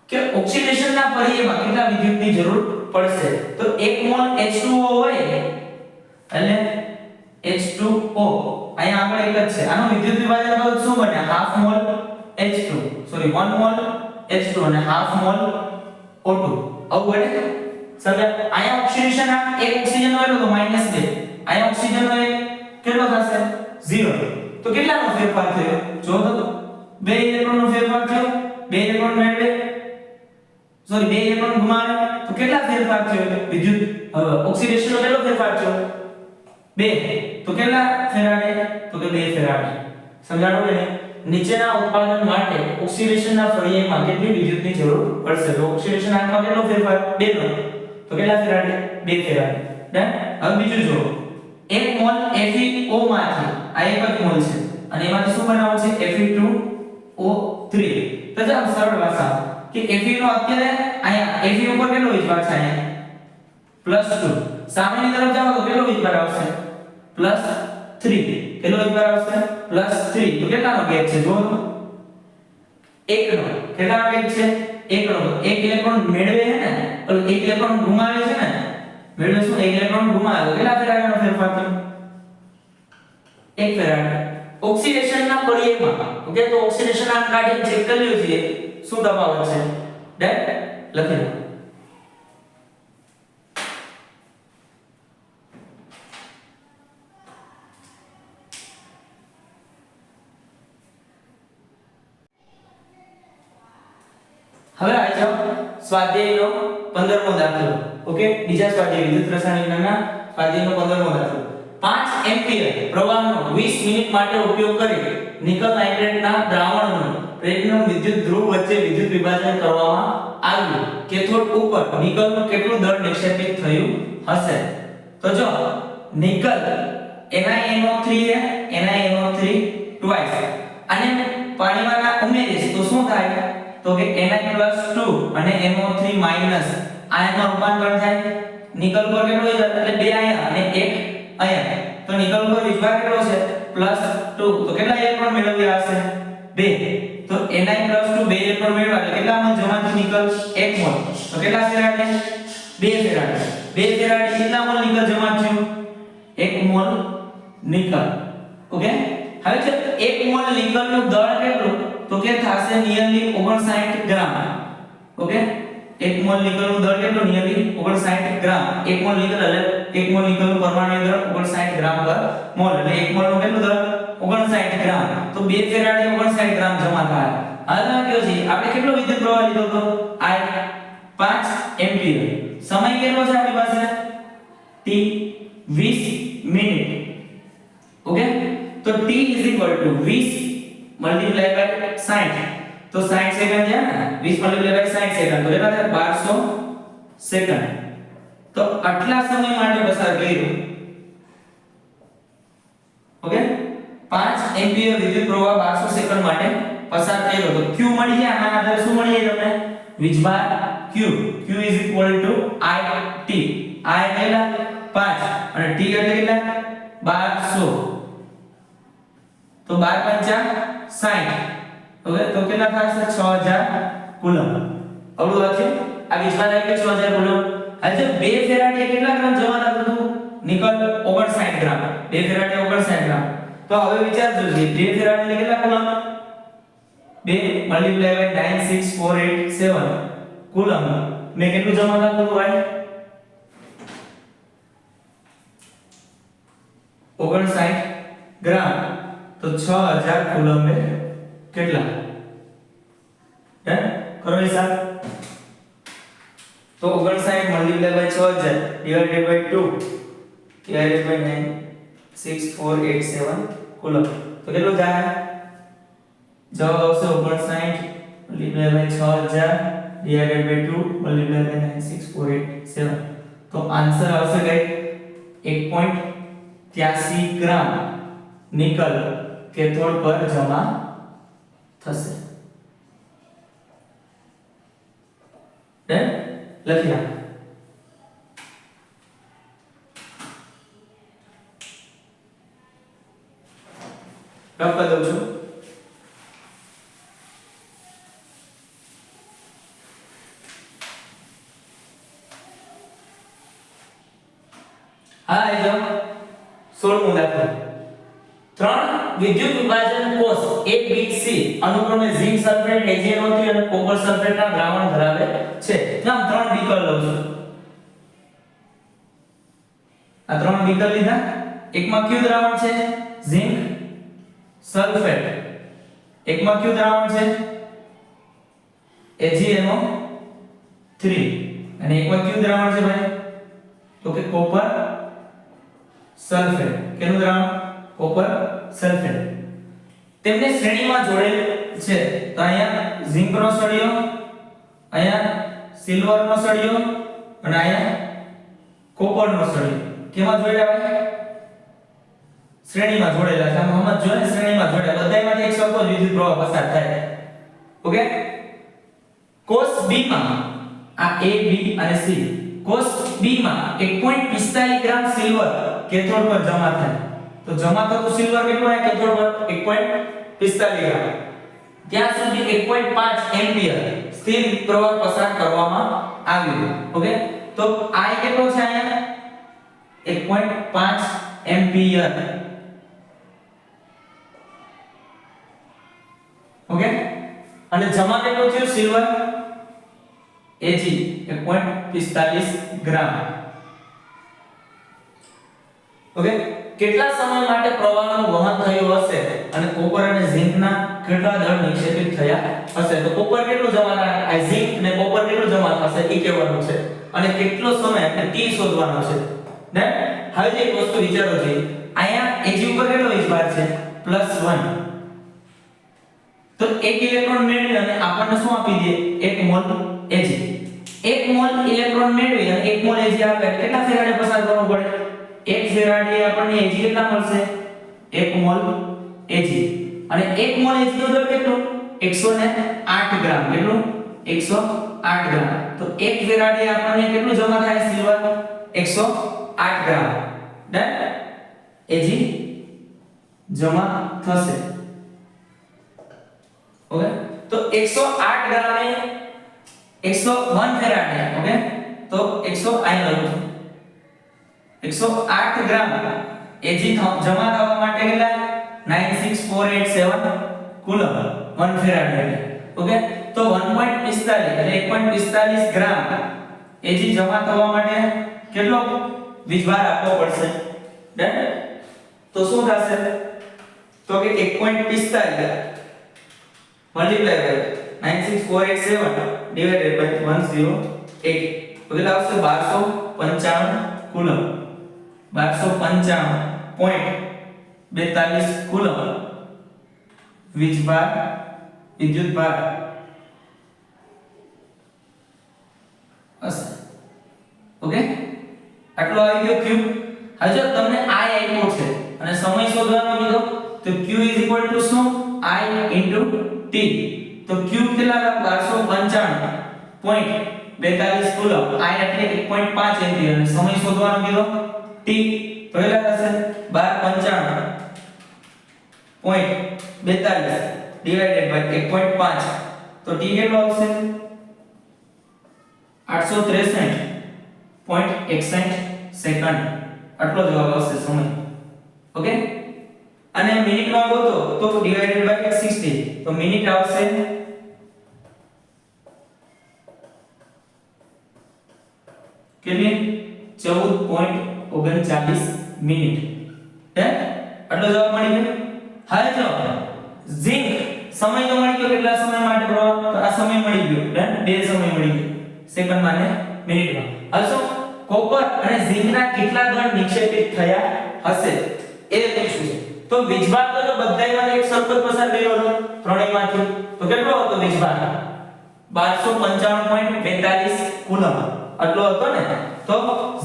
કે ઓક્સિડેશનના પર્યાયમાં કેટલા વિદ્યુતની જરૂર પડશે તો 1 મોલ H2O હોય એટલે H2O અહીંયા આગળ એક જ છે આનો વિદ્યુત વિભાજન કરો શું બને half mall H2 sorry 1 mall H2 અને હાફ મોલ O2 આવું બને સમજ્યા અહીંયા ઓક્સિડેશન આ એક ઓક્સિજન નો એટલો તો -2 અહીંયા ઓક્સિજન નો એક કેટલો થશે 0 તો કેટલાનો ફેરફાર થયો જો તો 2 ઇલેક્ટ્રોન નો ફેરફાર થયો 2 ઇલેક્ટ્રોન મેળવે સોરી 2 ઇલેક્ટ્રોન ગુમાવે તો કેટલા ફેરફાર થયો વિદ્યુત ઓક્સિડેશન નો કેટલો ફેરફાર થયો 2 તો કેટલા ફેરાડે તો કે 2 ફેરાડે સમજાણું ને નીચેના ઉત્પાદન માટે ઓક્સિડેશનના પર્યાયમાં કેટલી વિદ્યુતની જરૂર પડશે તો ઓક્સિડેશન આંકમાં કેટલો ફેરફાર 2 નો તો કેટલા ફેરાડે 2 ફેરાડે ડન હવે બીજું જો 1 મોલ FeO માંથી આ એક જ મોલ છે અને એમાંથી શું બનાવવું છે Fe2O3 તો જાવ સરળ ભાષા કે Fe નો અત્યારે અહીંયા Fe ઉપર કેટલો વિજભાર છે અહીંયા +2 સામેની તરફ જાવ તો કેટલો વિજભાર આવશે +3 કેટલો વિજભાર આવશે +3 તો કેટલાનો ગેપ છે જો તો 1 નો કેટલાનો ગેપ છે 1 નો 1 ઇલેક્ટ્રોન મેળવે છે ને એટલે 1 ઇલેક્ટ્રોન ગુમાવે છે ને મેળવે શું 1 ઇલેક્ટ્રોન ગુમાવે તો કેટલા ફેરાડેનો ફેરફાર થયો 1 ફેરાડે ઓક્સિડેશનના પર્યાયમાં ઓકે તો ઓક્સિડેશન આંક કાઢી ચેક કરી લ્યો છીએ શું તફાવત છે ડન લખી લો હવે આવી જાઓ સ્વાધ્યાયનો 15મો દાખલો ઓકે બીજા સ્વાધ્યાય વિદ્યુત રસાયણ વિજ્ઞાનના સ્વાધ્યાયનો 15મો દાખલો 5 એમ્પિયર પ્રવાહનો 20 મિનિટ માટે ઉપયોગ કરી નિકલ નાઇટ્રેટના દ્રાવણનું પ્લેટિનમ વિદ્યુત ધ્રુવ વચ્ચે વિદ્યુત વિભાજન કરવામાં આવ્યું કેથોડ ઉપર નિકલનું કેટલું દળ નિક્ષેપિત થયું હશે તો જો નિકલ NiNO3 NiNO3 ટ્વાઇસ અને પાણીમાં ઉમેરીશ તો શું થાય તો કે Ni + 2 અને NO3 - આયનમાં રૂપાંતર થાય નિકલ પર કેટલો છે એટલે 2 આયન અને 1 આયન તો નિકલ પર વિભાગ કેટલો છે +2 તો કેટલા ઇલેક્ટ્રોન મેળવ્યા હશે 2 તો Ni + 2 2 ઇલેક્ટ્રોન મેળવ્યા એટલે કેટલા મોલ જમા થયું નિકલ 1 મોલ તો કેટલા ફેરાડે 2 ફેરાડે 2 ફેરાડે કેટલા મોલ નિકલ જમા થયું 1 મોલ નિકલ ઓકે હવે જો 1 મોલ નિકલનું દળ કેટલું તો કે થશે નિયરલી 59 ગ્રામ ઓકે 1 મોલ નિકલનું દળ કેટલું નિયરલી 59 ગ્રામ 1 મોલ નિકલ એટલે 1 મોલ નિકલનું પરમાણુ દળ 59 ગ્રામ પર મોલ એટલે 1 મોલનું કેટલું દળ 59 ગ્રામ તો 2 ફેરાડે 59 ગ્રામ જમા થાય હવે કયો છે આપણે કેટલો વિદ્યુત પ્રવાહ લીધો તો I 5 એમ્પિયર સમય કેટલો છે આપણી પાસે t 20 મિનિટ ઓકે તો t = 20 મલ્ટીપ્લાય બાય 60 તો 60 સેકન્ડ છે ને 20 મલ્ટીપ્લાય બાય 60 સેકન્ડ તો કેટલા થાય 1200 સેકન્ડ તો આટલા સમય માટે પસાર કર્યું ઓકે 5 એમ્પિયર વિદ્યુત પ્રવાહ 1200 સેકન્ડ માટે પસાર થયેલો. તો q મળી જાય, આના આધારે શું મળી જાય તમને? વીજભાર q. q = it. I એટલે 5 અને t એટલે કેટલા? 1200. તો 12 × 5 = 60. ઓકે, તો કેટલા થશે? 6000 કુલમ. અવળું વાંચ્યું? આ વીજભાર આવી ગયો 6000 કુલમ. હવે જો 2 ફેરાડે કેટલા ગ્રામ જમા થતું હતું? નિકલ 59 ગ્રામ. 2 ફેરાડે 59 ગ્રામ. તો હવે વિચારજો, 2 ફેરાડ એટલે કેટલા કુલમ? 2 × 96487 કુલમ. મે કેટલું જમા થતું હતું ભાઈ? 59 ગ્રામ. તો 6000 કુલમ એ કેટલા? હે કરો હિસાબ. તો 59 × 6000 / 2 / 96487 કુલમ. તો કેટલું થાય? જવાબ આવશે 59 × 6000 / 2 / 96487. તો આન્સર આવશે કઈ 1.83 ગ્રામ નિકલ કેથોડ પર જમા થશે. ડન? લખી નાખો. રફ કરી દઉં છું. હા, એ જો 16મો દાખલો. 3 વિદ્યુત વિભાજન કોષ ABC અનુક્રમે ઝિંક સલ્ફેટ, AgNO3 અને કોપર સલ્ફેટના દ્રાવણ ધરાવે છે. આમ 3 બીકર લઉં છું. આ 3 બીકર લીધા. એકમાં કયું દ્રાવણ છે? Zinc sulphate. એકમાં કયું દ્રાવણ છે? AgNO3. અને એકમાં કયું દ્રાવણ છે ભાઈ? તો કે કોપર સલ્ફેટ. કેનું દ્રાવણ? Copper sulphate. તેમને શ્રેણીમાં જોડેલ છે. તો અહીંયા ઝિંકનો સળિયો, અહીંયા સિલ્વરનો સળિયો અને અહીંયા કોપરનો સળિયો. કેમાં જોડેલા છે? શ્રેણીમાં જોડેલા છે. આમ સમજો ને, શ્રેણીમાં જોડેલા. બધાયમાંથી એક સરખો વિદ્યુત પ્રવાહ પસાર થાય. ઓકે? કોષ B માં આ A, B અને C. કોષ B માં 1.45 ગ્રામ સિલ્વર કેથોડ પર જમા થાય. તો જમા થતું સિલ્વર કેટલું હોય કેથોડ પર? 1.45 ગ્રામ. ત્યાં સુધી 1.5 એમ્પિયર સ્થિર પ્રવાહ પસાર કરવામાં આવ્યો. ઓકે? તો I કેટલો છે અહીંયા? 1.5 એમ્પિયર. ઓકે? અને જમા કેટલું થયું સિલ્વર? Ag 1.45 ગ્રામ. ઓકે? કેટલા સમય માટે પ્રવાહનું વહન થયું હશે અને કોપર અને ઝિંકના કેટલા દળ નિક્ષેપિત થયા હશે? તો કોપર કેટલું જમા થાય, આ ઝિંક ને કોપર કેટલું જમા થશે એ કહેવાનું છે અને કેટલો સમય એટલે t શોધવાનો છે. ને હવે એક વસ્તુ વિચારો છે, અહીંયા Ag ઉપર કેટલો વીજભાર છે? +1. તો 1 ઇલેક્ટ્રોન મેળવી અને આપણને શું આપી દે? 1 મોલ Ag. 1 મોલ ઇલેક્ટ્રોન મેળવી અને 1 મોલ Ag આપે કેટલા ફેરાડે પસાર કરવું પડે? 1 ફેરાડે આપણને Ag કેટલા મળશે? 1 મોલ Ag. અને 1 મોલ Ag નો દર કેટલો? 108 ગ્રામ. કેટલું? 108 ગ્રામ. તો 1 ફેરાડે આપણને કેટલું જમા થાય સિલ્વર? 108 ગ્રામ. ડન? Ag જમા થશે. ઓકે? તો 108 ગ્રામે 101 ફેરાડે. ઓકે? તો 100 અહીં લખું છું. 108 ગ્રામ Ag જમા થવા માટે કેટલા? 96487 કુલમ 1 ફેરાડે. ઓકે? તો 1.45 એટલે 1.45 ગ્રામ Ag જમા થવા માટે કેટલો વીજભાર આપવો પડશે? ડન? તો શું થશે? તો કે 1.45 મલ્ટીપ્લાય બાય 96487 ડિવાઇડેડ બાય 108. તો કેટલા આવશે? 1295 કુલમ. 1295.42 કુલમ વીજભાર વિદ્યુતભાર હશે. ઓકે? આટલો આવી ગયો ક્યુબ. હવે જો તમને I આપ્યો છે અને સમય શોધવાનો કીધો, તો q શું I into t તો q કેટલા 1295.42 કુલમ I એટલે 1.5 એમ્પિયર અને સમય શોધવાનો કીધો t તો કેટલા થશે 1295.42 ડિવાઇડેડ બાય 1.5 તો t કેટલો આવશે 863.61 સેકન્ડ આટલો જવાબ આવશે સમય ઓકે અને મિનિટમાં ગોતો તો ડિવાઇડેડ બાય 60 તો મિનિટ આવશે કેટલી 14.39 મિનિટ હે આટલો જવાબ મળી ગયો હવે જો ઝિંક સમય તો મળી ગયો કેટલા સમય માટે બરો તો આ સમય મળી ગયો હે બે સમય મળી ગયો સેકન્ડમાં ને મિનિટમાં હવે શું કોપર અને ઝિંકના કેટલા ગણ નિક્ષેપિત થયા હશે એ પૂછ્યું છે તો વીજભાર તો જો બધાયમાં એક સરખો પસાર કર્યો હતો ત્રણેયમાંથી તો કેટલો હતો વીજભાર 1295.42 કુલમ આટલો હતો ને તો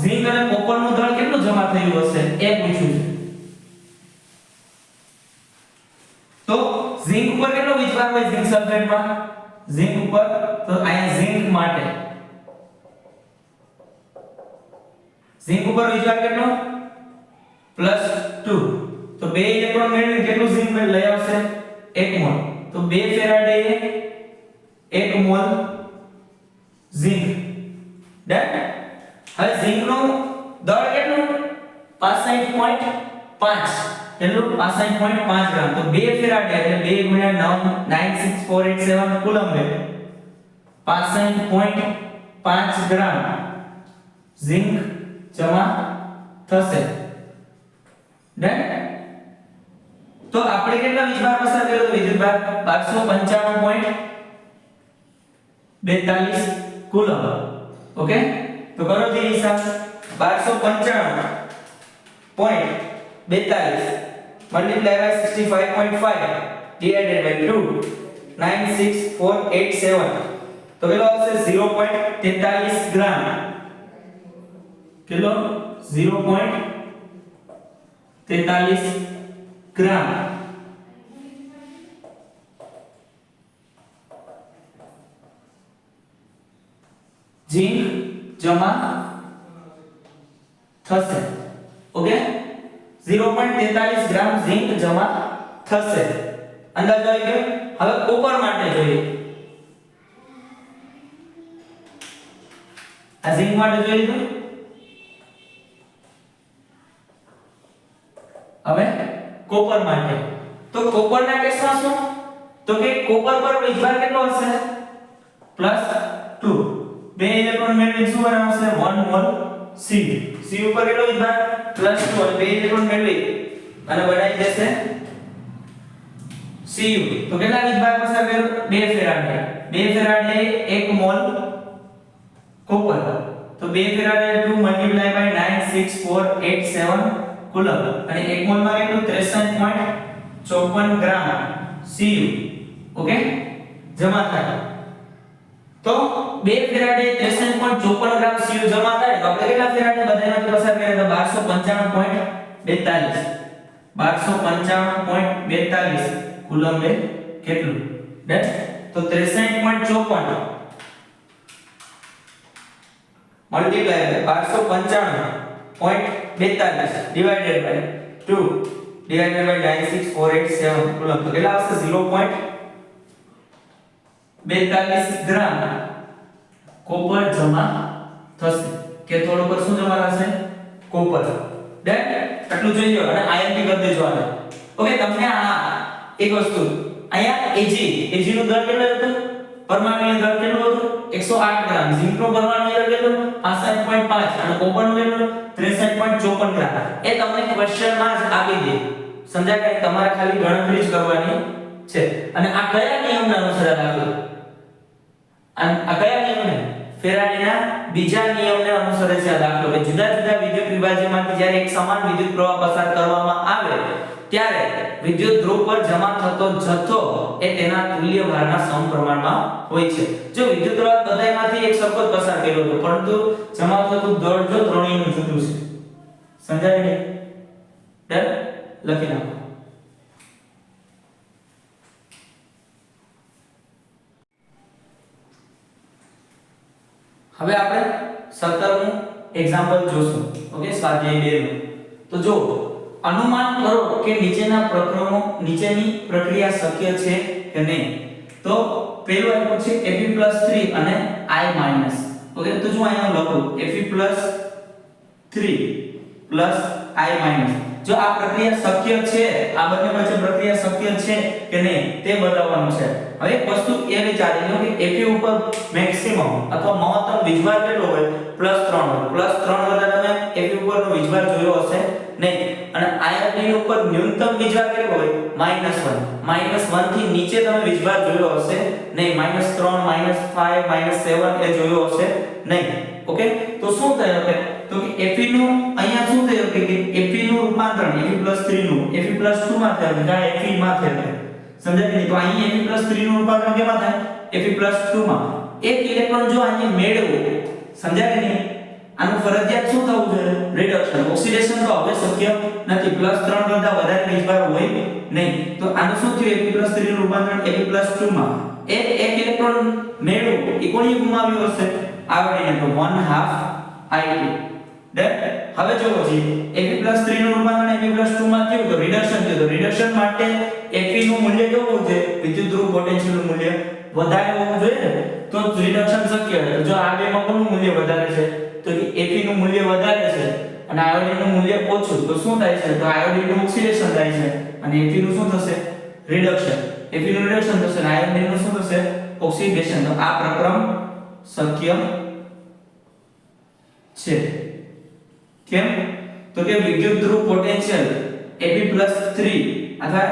ઝિંક અને કોપરનું દળ કેટલું જમા થયું હશે એ પૂછ્યું છે તો ઝિંક ઉપર કેટલો વીજભાર હોય ઝિંક સલ્ફેટમાં ઝિંક ઉપર તો અહીંયા ઝિંક માટે ઝિંક ઉપર વીજભાર કેટલો +2 તો 2 ઇલેક્ટ્રોન મેળવીને કેટલું ઝિંક લઈ આવશે 1 મોલ તો 2 ફેરાડે 1 મોલ ઝિંક ડન હવે ઝિંક નું દળ કેટલું 65.5 કેટલું 65.5 ગ્રામ તો 2 ફેરાડે એટલે 2 * 96487 કુલમ 65.5 ગ્રામ ઝિંક જમા થશે ડન તો આપણે કેટલા વીજભાર પસાર કર્યો તો વિદ્યુતભાર 1295.42 કુલમ ઓકે તો કરો જે હિસાબ 1295.42 મલ્ટીપ્લાય બાય 65.5 ડિવાઇડેડ બાય 2 96487 તો કેટલો આવશે 0.43 ગ્રામ કેટલો 0.43 ગ્રામ ઝિંક જમા થશે ઓકે 0.43 ગ્રામ ઝિંક જમા થશે અંદાજ આવી ગયો હવે કોપર માટે જોઈએ આ ઝિંક માટે જોઈ લીધું હવે કોપર માટે તો કોપરના કેસમાં શું તો કે કોપર પર વીજભાર કેટલો હશે +2 બે ઇલેક્ટ્રોન મેળવી શું બનાવશે 1 મોલ C ઉપર કેટલો વીજભાર +2 અને બે ઇલેક્ટ્રોન મેળવી અને બનાવી દેશે Cu તો કેટલા વીજભાર પસાર કર્યો 2 ફેરાડે 2 ફેરાડે 1 મોલ કોપર તો 2 ફેરાડે 2 મલ્ટીપ્લાય બાય 96487 કુલમ અને 1 મોલ માં કેટલું 63.54 ગ્રામ Cu ઓકે જમા થાય તો 2 ફેરાડે 63.54 ગ્રામ Cu જમા થાય તો આપણે કેટલા ફેરાડે બધાયમાંથી પસાર કર્યા તો 1295.42 કુલમ એ કેટલું ડન તો 63.54 multiply by 1295.42 divided by 2 divided by 96487 coulomb તો કેટલા આવશે 0.42 ગ્રામ કોપર જમા થશે કે થોડું પર શું જમા થશે કોપર ડન આટલું જોઈ લો અને આયન કરી દેજો આને ઓકે તમને આ એક વસ્તુ અહીંયા Ag નું દર કેટલો હતો પરમાણુ દર કેટલો હતો 108 ગ્રામ ઝિંક નો પરમાણુ દર કેટલો 65.5 અને કોપર નો કેટલો 63.54 ગ્રામ એ તમને ક્વેશ્ચન માં જ આપી દે સમજાય કે તમારે ખાલી ગણતરી જ કરવાની છે અને આ કયા નિયમના અનુસાર લાગુ આ કયા નિયમને ફેરાડેના બીજા નિયમને અનુસરે છે આ દાખલો કે જુદા જુદા વિદ્યુત વિભાજ્યમાંથી જ્યારે એક સમાન વિદ્યુત પ્રવાહ પસાર કરવામાં આવે ત્યારે વિદ્યુત ધ્રુવ પર જમા થતો જથ્થો એ તેના તુલ્ય ભારના સમપ્રમાણમાં હોય છે જો વિદ્યુત પ્રવાહ બધાયમાંથી એક સરખો જ પસાર કર્યો હતો પરંતુ જમા થતું દળ જો ત્રણેયનું જુદું છે સમજાય ને ડન લખી નાખો હવે આપણે 17મું એક્ઝામ્પલ જોશું. ઓકે, સ્વાધ્યાય 2 નું. તો જો અનુમાન કરો કે નીચેની પ્રક્રિયા શક્ય છે કે નહીં. તો પહેલું આપ્યું છે Fe+3 અને I-. ઓકે, તો જો અહીંયા લખું Fe+3 I-. જો આ પ્રક્રિયા શક્ય છે, આ બંને વચ્ચે પ્રક્રિયા શક્ય છે કે નહીં તે બતાવવાનું છે. હવે એક વસ્તુ એ વિચારી લો કે Fe ઉપર મેક્સિમમ અથવા મહત્તમ વીજભાર કેટલો હોય? +3 હોય. +3 વત્તા તમે Fe ઉપરનો વીજભાર જોયો હશે નહીં. અને આયર્ન ઉપર ન્યૂનતમ વીજભાર કેટલો હોય? -1. -1 થી નીચે તમે વીજભાર જોયો હશે નહીં. -3 -5 -7 એ જોયો હશે નહીં. ઓકે, તો શું થયું કે તો કે Fe નું અહીંયા શું થયું કે Fe નું રૂપાંતરણ Fe+3 નું Fe+2 માં થયું કે Fe માં થયું. સમજાય કે તો અહીંયા Fe+3 નું રૂપાંતરણ કેમાં થાય? Fe+2 માં. એક ઇલેક્ટ્રોન જો અહીંયા મેળવો, સમજાય કે નહીં? આનું ફરજિયાત શું થવું જોઈએ? રિડક્શન. ઓક્સિડેશન તો હવે શક્ય નથી. +3 કરતા વધારે વીજભાર હોય નહીં. તો આનું શું થયું? Fe+3 નું રૂપાંતરણ Fe+2 માં. એક ઇલેક્ટ્રોન મેળવો એ કોણે ગુમાવ્યો હશે? આવડીને તો 1/2 I2. હવે જોવો જી Fe+3 નું રૂપાંતરણ Fe+2 માં થયું તો રિડક્શન થયું. તો રિડક્શન માટે Fe નું મૂલ્ય કેવું હોવું જોઈએ? વિદ્યુત ધ્રુવ પોટેન્શિયલ નું મૂલ્ય વધારે હોવું જોઈએ ને, તો રિડક્શન શક્ય છે. જો આ બેમાં કોનું મૂલ્ય વધારે છે? તો કે Fe નું મૂલ્ય વધારે છે અને આયોડિન નું મૂલ્ય ઓછું. તો શું થાય છે? તો આયોડિન નું ઓક્સિડેશન થાય છે અને Fe નું શું થશે? રિડક્શન. Fe નું રિડક્શન થશે અને આયોડિન નું શું થશે? ઓક્સિડેશન. તો આ પ્રક્રમ શક્ય છે. કેમ? તો કે વિદ્યુત ધ્રુવ પોટેન્શિયલ Fe+3 અથવા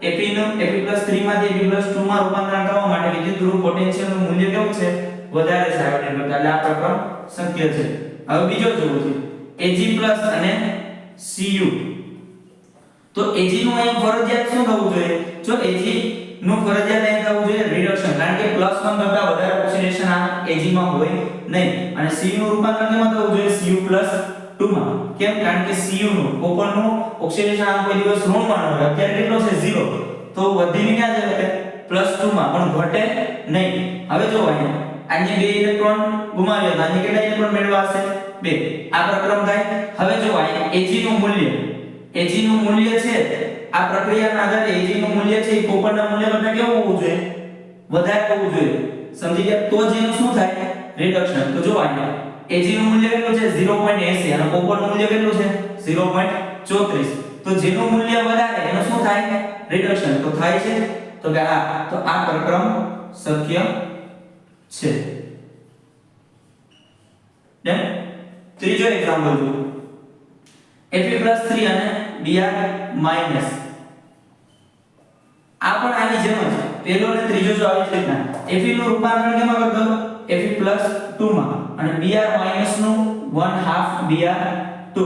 Fe+3 માંથી Fe+2 માં રૂપાંતરણ કરવા માટે વિદ્યુત ધ્રુવ પોટેન્શિયલ નું મૂલ્ય કેવું છે? વધારે છે આયોડિન કરતા. એટલે આ પ્રક્રમ શક્ય છે. હવે બીજો જોવો છે Ag+ અને Cu. તો Ag નું અહીં ફરજિયાત શું થવું જોઈએ? જો Ag નું ફરજિયાત અહીં થવું જોઈએ રિડક્શન, કારણ કે +1 કરતા વધારે ઓક્સિડેશન આ Ag માં હોય નહીં. અને Cu નું રૂપાંતરણ કેમાં થવું જોઈએ? Cu+2 માં. કેમ? કારણ કે Cu નું કોપરનું ઓક્સિડેશન આ કોઈ દિવસ ઋણમાં ન હોય. અત્યારે કેટલો છે? 0. તો વધીને ક્યાં જાય? +2 માં, પણ ઘટે નહીં. હવે જો અહીંયા આને 2 ઇલેક્ટ્રોન ગુમાવ્યા હતા. આને કેટલા ઇલેક્ટ્રોન મેળવ્યા હશે? 2. આ પ્રક્રમ થાય. હવે જો અહીંયા Ag નું મૂલ્ય છે, આ પ્રક્રિયાના આધારે Ag નું મૂલ્ય છે એ કોપરના મૂલ્ય કરતા કેવું હોવું જોઈએ? વધારે હોવું જોઈએ. સમજી ગયા? તો જેનું શું થાય? રિડક્શન. તો જો અહીંયા Ag નું મૂલ્ય કેટલું છે? 0.80 અને કોપરનું મૂલ્ય કેટલું છે? 0.34. તો જેનું મૂલ્ય વધારે એનું શું થાય? રિડક્શન. તો થાય છે તો કે આ પ્રક્રમ શક્ય છે. ડન. ત્રીજો એક્ઝામ્પલ જુઓ. Fe+3 અને Br-. આ પણ આની જેમ જ પહેલો અને ત્રીજો જો આવી રીતના Fe નું રૂપાંતરણ કેમાં કરતો? Fe+2 માં અને Br- નું 1/2 Br2.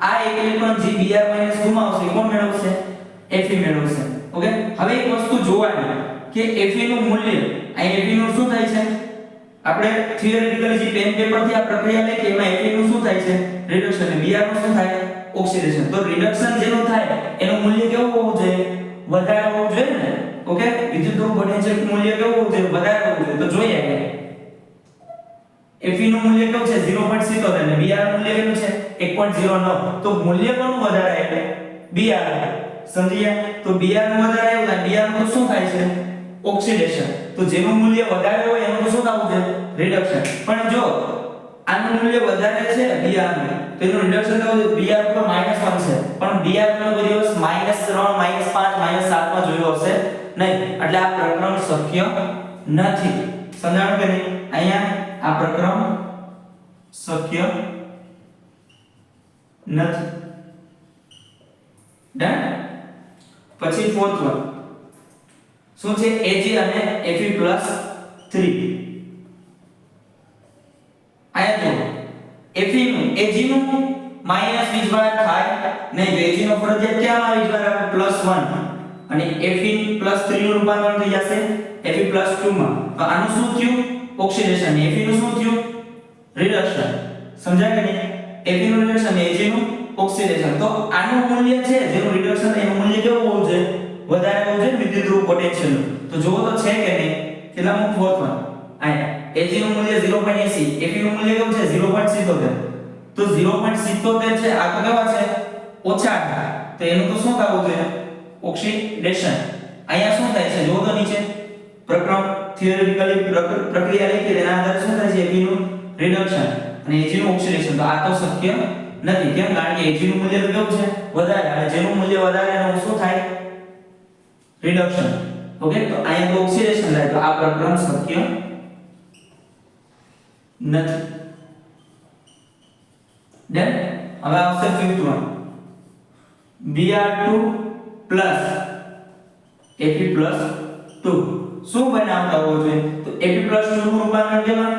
આ એક ઇલેક્ટ્રોન જે Br- ગુમાવશે કોણ મેળવશે? Fe મેળવશે. ઓકે, હવે એક વસ્તુ જોવાની કે Fe નું મૂલ્ય અહીં Fe નું શું થાય છે? આપણે થિયોરેટિકલી જે પેન પેપર થી આ પ્રક્રિયા લઈ કે એમાં Fe નું શું થાય છે? રિડક્શન. અને Br નું શું થાય? ઓક્સિડેશન. તો રિડક્શન જેનું થાય એનું મૂલ્ય કેવું હોવું જોઈએ? વધારે હોવું જોઈએ ને. ઓકે, વિદ્યુત ધ્રુવ પોટેન્શિયલ મૂલ્ય કેવું હોવું જોઈએ? વધારે હોવું જોઈએ. તો જોઈએ Fe નું મૂલ્ય કેવું છે? 0.70 અને Br નું મૂલ્ય કેટલું છે? 1.09. તો મૂલ્ય કોનું વધારે આવે? Br. સમજી ગયા? તો Br નું વધારે આવ્યું એટલે Br નું શું થાય છે? ઓક્સિડેશન. તો જેનું મૂલ્ય વધારે હોય એનું શું થવું છે? રિડક્શન. પણ જો આનું મૂલ્ય વધારે છે Br નું, તો એનું રિડક્શન થવું છે Br ઉપર -1 છે. પણ Br નો કોઈ દિવસ -3 -5 -7 માં જોયો હશે નહીં. એટલે આ પ્રક્રમ શક્ય નથી. સમજાણું કે નહીં? અહીંયા આ પ્રક્રમ શક્ય નથી. ડન. પછી ફોર્થ વન શું છે? Ag અને Fe+3. આયા જો Fe નું Ag નું માઈનસ વીજભાર થાય નહીં. Ag નો ફરજિયાત ક્યાં વીજભાર આવે? +1 અને Fe+3 નું રૂપાંતરણ થઈ જશે Fe+2 માં. તો આનું શું થયું? ઓક્સિડેશન. Fe નું શું થયું? રિડક્શન. સમજાય કે નહીં? Fe નું રિડક્શન, Ag નું ઓક્સિડેશન. તો આનું મૂલ્ય છે જેનું રિડક્શન એનું મૂલ્ય કેવું હોવું જોઈએ? વધારે હોવું જોઈએ વિદ્યુત ધ્રુવ પોટેન્શિયલ નું. તો જોવો તો છે કે નહીં? કેટલામું? Fourth one. આયા Ag નું મૂલ્ય 0.80, Fe નું મૂલ્ય કેવું છે 0.77. તો 0.77 છે આ તો કેવા છે ઓછા હતા, તો એનું તો શું થવું જોઈએ ઓક્સિડેશન. અહીંયા શું થાય છે જો તો નીચે પ્રક્રમ થિયોરેટિકલી પ્રક્રિયા લખી તેના આધારે શું થાય છે Fe નું રિડક્શન અને Ag નું ઓક્સિડેશન. તો આ તો શક્ય નથી. કેમ? કારણ કે Ag નું મૂલ્ય તો કેવું છે વધારે, અને જેનું મૂલ્ય વધારે એનું શું થાય રિડક્શન. ઓકે, તો અહીંયા તો ઓક્સિડેશન થાય, તો આ પ્રક્રમ શક્ય નથી. ડન. હવે આવશે ફિફ્થ વન, Br2 Fe+2 શું બનાવતા હોવો જોઈએ તો Fe+2 નું રૂપાંતરણ કેમાં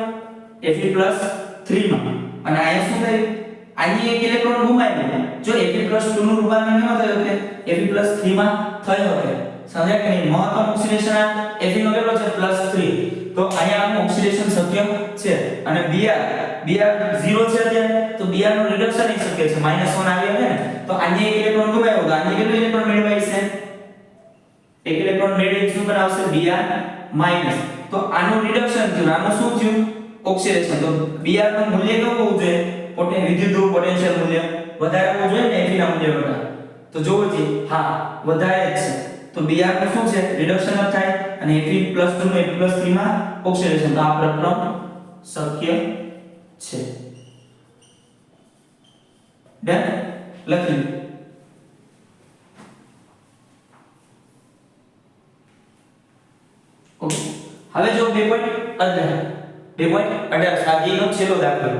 Fe+3 માં, અને અહીંયા શું થયું આની એક ઇલેક્ટ્રોન ગુમાવ્યો. જો Fe+2 નું રૂપાંતરણ કેમાં થયું કે Fe+3 માં થયું હતું. સમજ્યા કે નહીં? મહત્તમ ઓક્સિડેશન આ Fe નો કેટલો છે +3, તો અહીંયા આનું ઓક્સિડેશન શક્ય છે. અને Br 0 છે અત્યારે, તો Br નું રિડક્શન ઈ શક્ય છે, -1 આવી હશે ને, તો આની એક ઇલેક્ટ્રોન ગુમાવ્યો, તો આની કેટલો ઇલેક્ટ્રોન મેળવાય છે એક ઇલેક્ટ્રોન મેળવી શું બનાવશે Br-, તો આનું રિડક્શન થયું, આનું શું થયું ઓક્સિડેશન. તો Br નું મૂલ્ય કેવું હોવું જોઈએ વિદ્યુત ધ્રુવ પોટેન્શિયલ મૂલ્ય વધારે હોવું જોઈએ ને Fe ના મૂલ્ય કરતા. તો જોવો જી હા વધારે જ છે, તો Br નું શું છે રિડક્શન થાય, અને Fe+2 નું Fe+3 માં ઓક્સિડેશન. તો આ પ્રક્રમ શક્ય છે. ડન. લખી ઓકે. હવે જો 2.18 સાદીનો છેલ્લો દાખલો.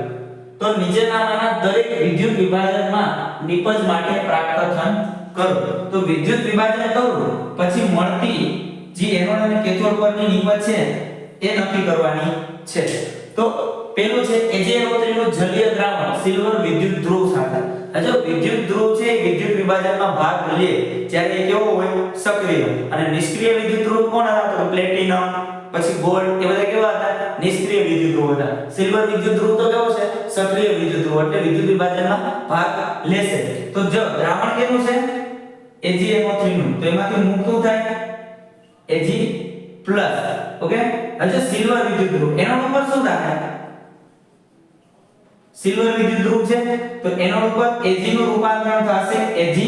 તો નીચેનામાંના દરેક વિદ્યુત વિભાજનમાં નિપજ માટે પ્રાપ્તથન કરો. તો વિદ્યુત વિભાજન કરો પછી મળતી જે એનોડ અને કેથોડ પરની નિપજ છે એ નક્કી કરવાની છે. તો પેલું છે AgNO3 નું જલીય દ્રાવણ સિલ્વર વિદ્યુત ધ્રુવ સાથે. જો વિદ્યુત ધ્રુવ છે વિદ્યુત વિભાજનમાં ભાગ લે જ્યારે એ કેવો હોય સક્રિય, અને નિષ્ક્રિય વિદ્યુત ધ્રુવ કોણ હતા તો પ્લેટિનમ પછી ગોલ્ડ એ બધા કેવા હતા નિષ્ક્રિય વિદ્યુત ધ્રુવ હતા. સિલ્વર વિદ્યુત ધ્રુવ તો કેવો છે સક્રિય વિદ્યુત ધ્રુવ, એટલે વિદ્યુત વિભાજનમાં ભાગ લેશે. તો જો દ્રાવણ કેવું છે AgNO3 નું, તો એમાંથી મુક્ત થાય Ag+. ઓકે. હવે સિલ્વર વિદ્યુત ધ્રુવ એનો નંબર શું થાય સિલ્વર વિદ્યુત ધ્રુવ છે, તો એનો ઉપર Ag નું રૂપાંતરણ થશે Ag+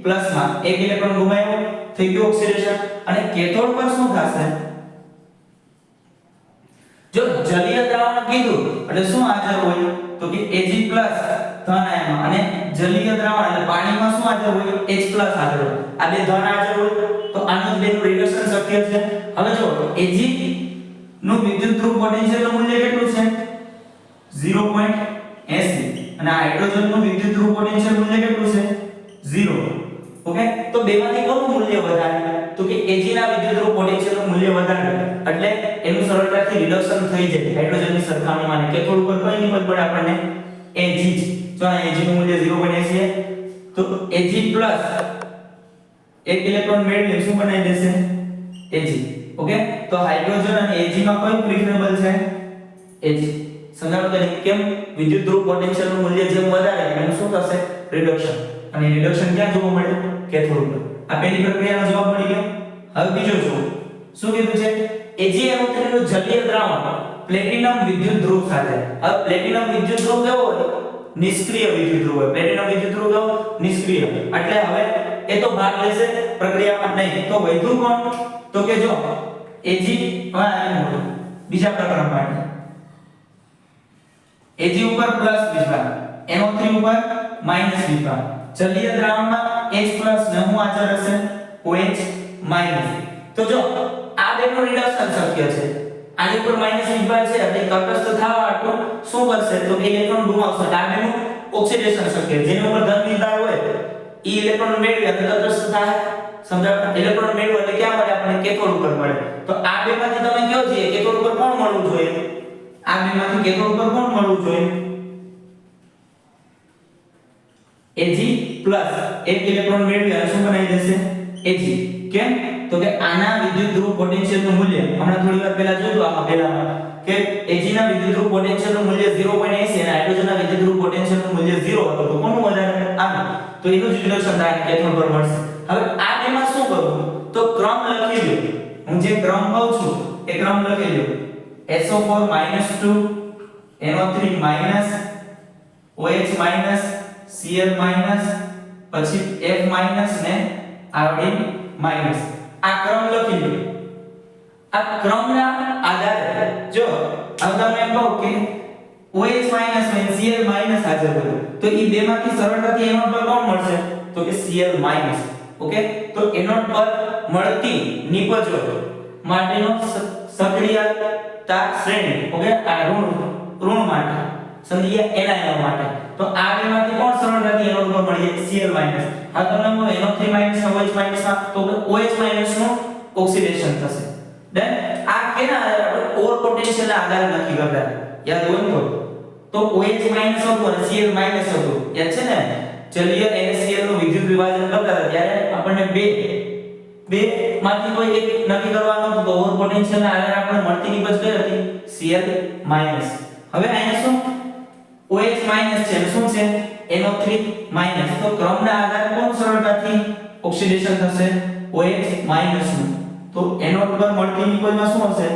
માં, એક ઇલેક્ટ્રોન ગુમાવ્યો થઈ ગયું ઓક્સિડેશન. અને કેથોડ પર શું થશે જો જલીય દ્રાવણ કીધું એટલે શું હાજર હોય તો કે Ag+ ધન આયન, અને જલીય દ્રાવણ એટલે પાણીમાં શું હાજર હોય H+ હાજર હોય. આ બે ધન હાજર હોય તો આનું બેનું રિડક્શન શક્ય છે. હવે જો Ag નું વિદ્યુત ધ્રુવ પોટેન્શિયલ નું મૂલ્ય કેટલું છે 0.80, અને હાઇડ્રોજન નું વિદ્યુત ધ્રુવ પોટેન્શિયલ મૂલ્ય કેટલું છે 0. ઓકે. તો બેમાંથી કયું મૂલ્ય વધારે તો કે Ag ના વિદ્યુત ધ્રુવ પોટેન્શિયલ નું મૂલ્ય વધારે, એટલે એનું સરળતાથી રિડક્શન થઈ જાય હાઇડ્રોજન ની સરખામણીમાં. અને કેથોડ ઉપર કઈ નિપજ પડે આપણને Ag જ. જો આ Ag નું મૂલ્ય 0.80 છે, તો Ag+ એક ઇલેક્ટ્રોન મેળવી શું બનાવી દેશે Ag. ઓકે. તો હાઇડ્રોજન અને Ag માં કયું પ્રિફરેબલ છે Ag. સમજાણું કે કેમ વિદ્યુત ધ્રુવ પોટેન્શિયલ નું મૂલ્ય જેમ વધારે એનું શું થશે રિડક્શન, અને રિડક્શન ક્યાં જોવા મળે કેથોડ ઉપર. આ પહેલી પ્રક્રિયાનો જવાબ મળી ગયો. હવે બીજો જુઓ શું કીધું છે AgNO3 નું જલીય દ્રાવણ પ્લેટિનમ વિદ્યુત ધ્રુવ સાથે. હવે પ્લેટિનમ વિદ્યુત ધ્રુવ કેવો હોય નિષ્ક્રિય વિદ્યુત ધ્રુવ હોય. પ્લેટિનમ વિદ્યુત ધ્રુવ કેવો નિષ્ક્રિય, એટલે હવે એ તો ભાગ લેશે પ્રક્રિયામાં નહીં. તો વધ્યું કોણ તો કે જો Ag બીજા પ્રકરણ માટે Ag ઉપર પ્લસ વિભાગ, NO3 ઉપર માઈનસ વિભાગ. જલીય દ્રાવણમાં H+ ને હું હાજર હશે OH-. તો જો આ બેનું રિડક્શન શક્ય છે, આની ઉપર માઈનસ વિભાગ છે એટલે તટસ્થ થવા માટે શું કરશે તો ઇલેક્ટ્રોન ગુમાવશે. આ બેનું ઓક્સિડેશન શક્ય, જેની ઉપર ધન વિભાગ હોય ઈ ઇલેક્ટ્રોન મેળવી અને તટસ્થ થાય. સમજાવ? ઇલેક્ટ્રોન મેળવો એટલે ક્યાં મળે આપણને કેથોડ ઉપર મળે. તો આ બેમાંથી તમે કયો છે કેથોડ ઉપર કોણ મળવું જોઈએ, આ બેમાંથી કેથોડ ઉપર કોણ મળવું જોઈએ Ag+. એક ઇલેક્ટ્રોન મેળવી અને શું બનાવી દેશે Ag. કેમ તો કે આના વિદ્યુત ધ્રુવ પોટેન્શિયલ નું મૂલ્ય હમણાં થોડી વાર પહેલા જોયું આમાં પહેલામાં કે Ag ના વિદ્યુત ધ્રુવ પોટેન્શિયલ નું મૂલ્ય 0.80 અને હાઇડ્રોજન ના વિદ્યુત ધ્રુવ પોટેન્શિયલ નું મૂલ્ય 0 હતું. તો કોનું વધારે આનું, તો એનું જ રિડક્શન થાય કેથોડ પર મળશે. હવે આ બેમાં શું કરવું તો ક્રમ લખી લો. હું જે ક્રમ કહું છું એ ક્રમ લખી લો. SO4 -2 NO3 minus OH minus Cl minus પછી F માઈનસ ને આયોડિન માઈનસ આ ક્રમ લખી લો આ ક્રમના આધારે જો હવે તમને એમ કહું કે OH માઈનસ અને Cl માઈનસ હાજર હોય તો એ બેમાંથી સરળતાથી એનોડ પર કોણ મળશે તો કે Cl માઈનસ ઓકે તો એનોડ પર મળતી નિપજો માટેનો સક્રિયતા શ્રેણી ઓકે આ ઋણ માટે સમજીયા એનાયન માટે તો આ બેમાંથી કોણ સરળતાથી એનોડ પર મળી જાય Cl માઈનસ આ તમને NO3 માઈનસ OH માઈનસ તો OH માઈનસ નું ઓક્સિડેશન થશે દેન આ કેના આધારે ઓવર પોટેન્શિયલ ના આધારે નક્કી કરતા યાદ હોય તો OH માઈનસ હતું અને Cl માઈનસ હતું યાદ છે ને જલીય NaCl નું વિદ્યુત વિભાજન કરતા હતા ત્યારે આપણને બે માંથી કોઈ એક નક્કી કરવાનું હતું તો ઓવર પોટેન્શિયલ ના આધારે આપણે મળતી નિપજ કઈ હતી Cl માઈનસ હવે અહીંયા શું OH માઈનસ છે અને શું છે NO3 માઈનસ તો ક્રમના આધારે કોણ સરળતાથી ઓક્સિડેશન થશે OH માઈનસ નું તો એનોડ પર મળતી નિપજમાં શું હશે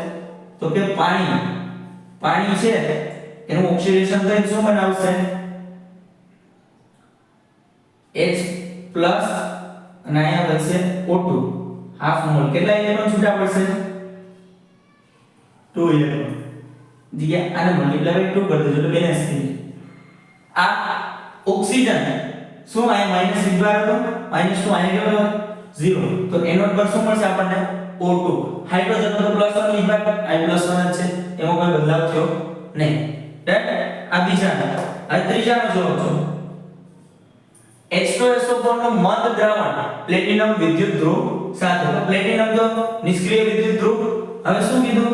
તો કે પાણી છે એનું ઓક્સિડેશન થઈને શું બનાવશે H+ અને અહીંયા બનશે O2 હાફ મોલ કેટલા ઇલેક્ટ્રોન છૂટા પડશે 2 ઇલેક્ટ્રોન જીયા આને મલ્ટીપ્લાય 2 કરી દેજો એટલે બેલેન્સ થઈ જાય આ ઓક્સિજન શું અહીંયા માઈનસ વિદ્વાર હતો -2 અહીંયા કેવો 0 તો એનોડ પર શું મળશે આપણને O2 હાઇડ્રોજન તો +1 વિદ્વાર આ +1 જ છે એમાં કોઈ બદલાવ થયો નહીં રાઈટ આ બીજાનો આ ત્રીજાનો જોવો છો H2SO4 નું મંદ દ્રાવણ પ્લેટિનમ વિદ્યુત ધ્રુવ સાથે તો પ્લેટિનમ તો નિષ્ક્રિય વિદ્યુત ધ્રુવ હવે શું કીધું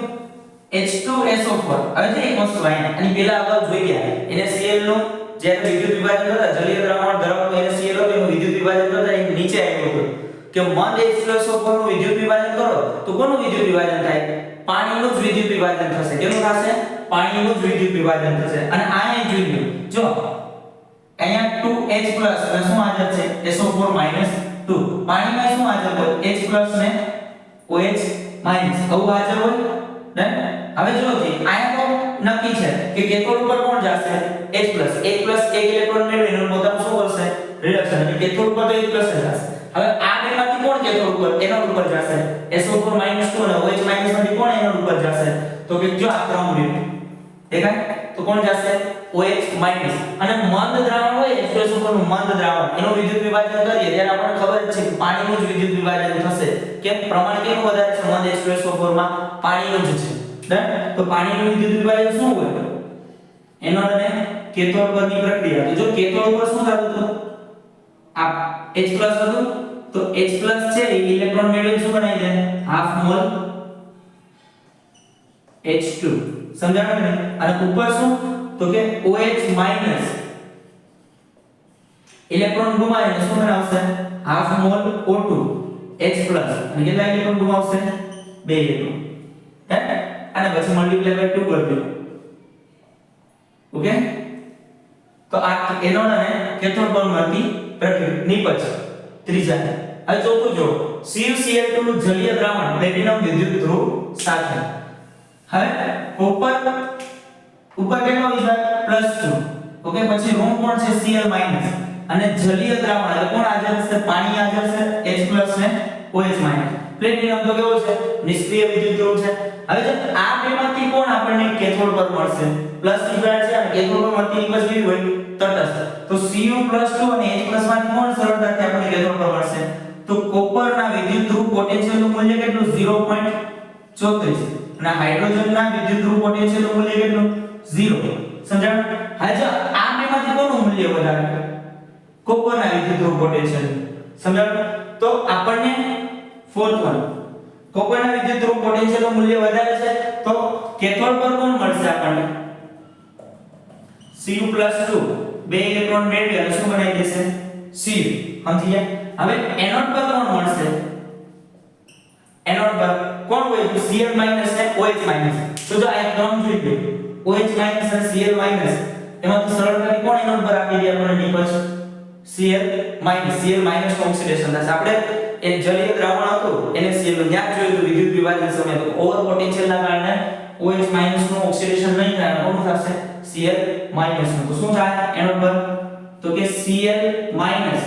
H2SO4 હવે જે એક વસ્તુ આની અને પહેલા અગાઉ જોઈ ગયા NaCl નું જ્યારે વિદ્યુત વિભાજન કરતા જલીય દ્રાવણ ધરાવતો NaCl એનું વિદ્યુત વિભાજન કરતા એ નીચે આવ્યું હતું કે મંદ H2SO4 નું વિદ્યુત વિભાજન કરો તો કોનું વિદ્યુત વિભાજન થાય પાણીનું જ વિદ્યુત વિભાજન થશે કેનું થશે પાણીનું જ વિદ્યુત વિભાજન થશે અને અહીંયા જોઈ લો જો અહીંયા 2H+ અને શું હાજર છે SO4 - 2 પાણીમાં શું હાજર હોય H+ ને OH- આવું હાજર હોય ને હવે જો કે અહીંયા તો નક્કી છે કે કેથોડ ઉપર કોણ જશે H+ એક ઇલેક્ટ્રોન મેળવીને એનું પોતાનું શું કરશે રિડક્શન એટલે કેથોડ ઉપર તો H+ જશે હવે આ બેમાંથી કોણ કેથોડ ઉપર એનોડ ઉપર જશે SO4 - 2 અને OH- માંથી કોણ એનોડ ઉપર જશે તો કે જો આ ક્રમ રહ્યો દેખાય તો કોણ જશે OH- અને મંદ દ્રાવણ હોય H2SO4 નું મંદ દ્રાવણ એનું વિદ્યુત વિભાજન કરીએ ત્યારે આપણને ખબર છે કે પાણીનું જ વિદ્યુત વિભાજન થશે કે પ્રમાણ કેવું વધારે છે મંદ H2SO4 માં પાણીનું જ છે ડન તો પાણીનું વિદ્યુત વિભાજન શું હોય એનોડ અને કેથોડ પરની પ્રક્રિયા તો જો કેથોડ ઉપર શું થતું હતું આ H+ હતું તો H+ છે એ ઇલેક્ટ્રોન મેળવીને શું બનાવી દે હાફ મોલ H2 સમજાણું ને અને ઉપર શું તો કે OH- ઇલેક્ટ્રોન ગુમાવીને શું બનાવશે હાફ મોલ O2 H+ અને કેટલા ઇલેક્ટ્રોન ગુમાવશે 2 ઇલેક્ટ્રોન હે અને પછી મલ્ટીપ્લાય 2 કરી દો ઓકે તો આ એનોડ અને કેથોડ પર મળતી પ્રક્રિયા નિપજ ત્રીજા હવે ચોથું જો CuCl2 નું જલીય દ્રાવણ પ્લેટિનમ વિદ્યુત ધ્રુવ સાથે હવે ઉપર કેટલો વિભાગ +2 ઓકે પછી ઋણ કોણ છે Cl- અને જલીય દ્રાવણ એટલે કોણ હાજર છે પાણી હાજર છે H+ ને OH- પ્લેટિનમ તો કેવો છે નિષ્ક્રિય વિદ્યુત ધ્રુવ છે હવે જો આ બેમાંથી કોણ આપણને કેથોડ પર મળશે પ્લસ વિભાગ છે અને કેથોડ પર મળતી નિપજ કેવી હોય તટસ્થ તો Cu+2 અને H+ માંથી કોણ સરળતાથી આપણને કેથોડ પર મળશે તો કોપરના વિદ્યુત ધ્રુવ પોટેન્શિયલ નું મૂલ્ય કેટલું 0.34 અને હાઇડ્રોજનના વિદ્યુત ધ્રુવ પોટેન્શિયલ નું મૂલ્ય કેટલું 0 સમજાણું હવે જો આ બેમાંથી કોનું મૂલ્ય વધારે કોપરના વિદ્યુત ધ્રુવ પોટેન્શિયલ સમજાણું તો આપણને ફોર્થ વન કોપરના વિદ્યુત ધ્રુવ પોટેન્શિયલ નું મૂલ્ય વધારે છે તો કેથોડ પર કોણ મળશે આપણને Cu+2 બે ઇલેક્ટ્રોન મેળવી અને શું બનાવી દેશે Cu સમજી ગયા હવે એનોડ પર કોણ મળશે એનોડ પર કોણ હોય Cl- ને OH- તો જો આ ક્રમ જોઈ લો OH- અને Cl- એમાં તો સરળતાથી કોણ એનોડ પર આપી દે આપણને નિપજ Cl- નું ઓક્સિડેશન થશે આપણે એ જલીય દ્રાવણ હતું NaCl નું ત્યાં જોયું વિદ્યુત વિભાજન સમય તો ઓવર પોટેન્શિયલ ના કારણે OH માઈનસ નું ઓક્સિડેશન નહીં થાય કોનું થશે Cl માઈનસ નું. તો શું થાય એનો પર તો કે Cl માઈનસ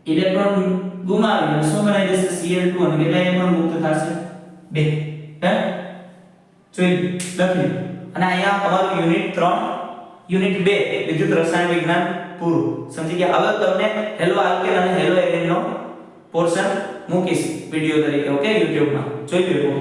ઇલેક્ટ્રોન ગુમાવીને શું બનાવી દેશે Cl2 અને કેટલા ઇલેક્ટ્રોન મુક્ત થશે 2. હે જોઈ લખી. અને અહીંયા તમારું યુનિટ 3 યુનિટ 2 વિદ્યુત રસાયણ વિજ્ઞાન પૂરું. સમજી ગયા. હવે તમને હેલો આલ્કેન અને હેલો એરેન નો પોર્શન મૂકીશ વિડિયો તરીકે. ઓકે YouTube માં જોઈ લેજો.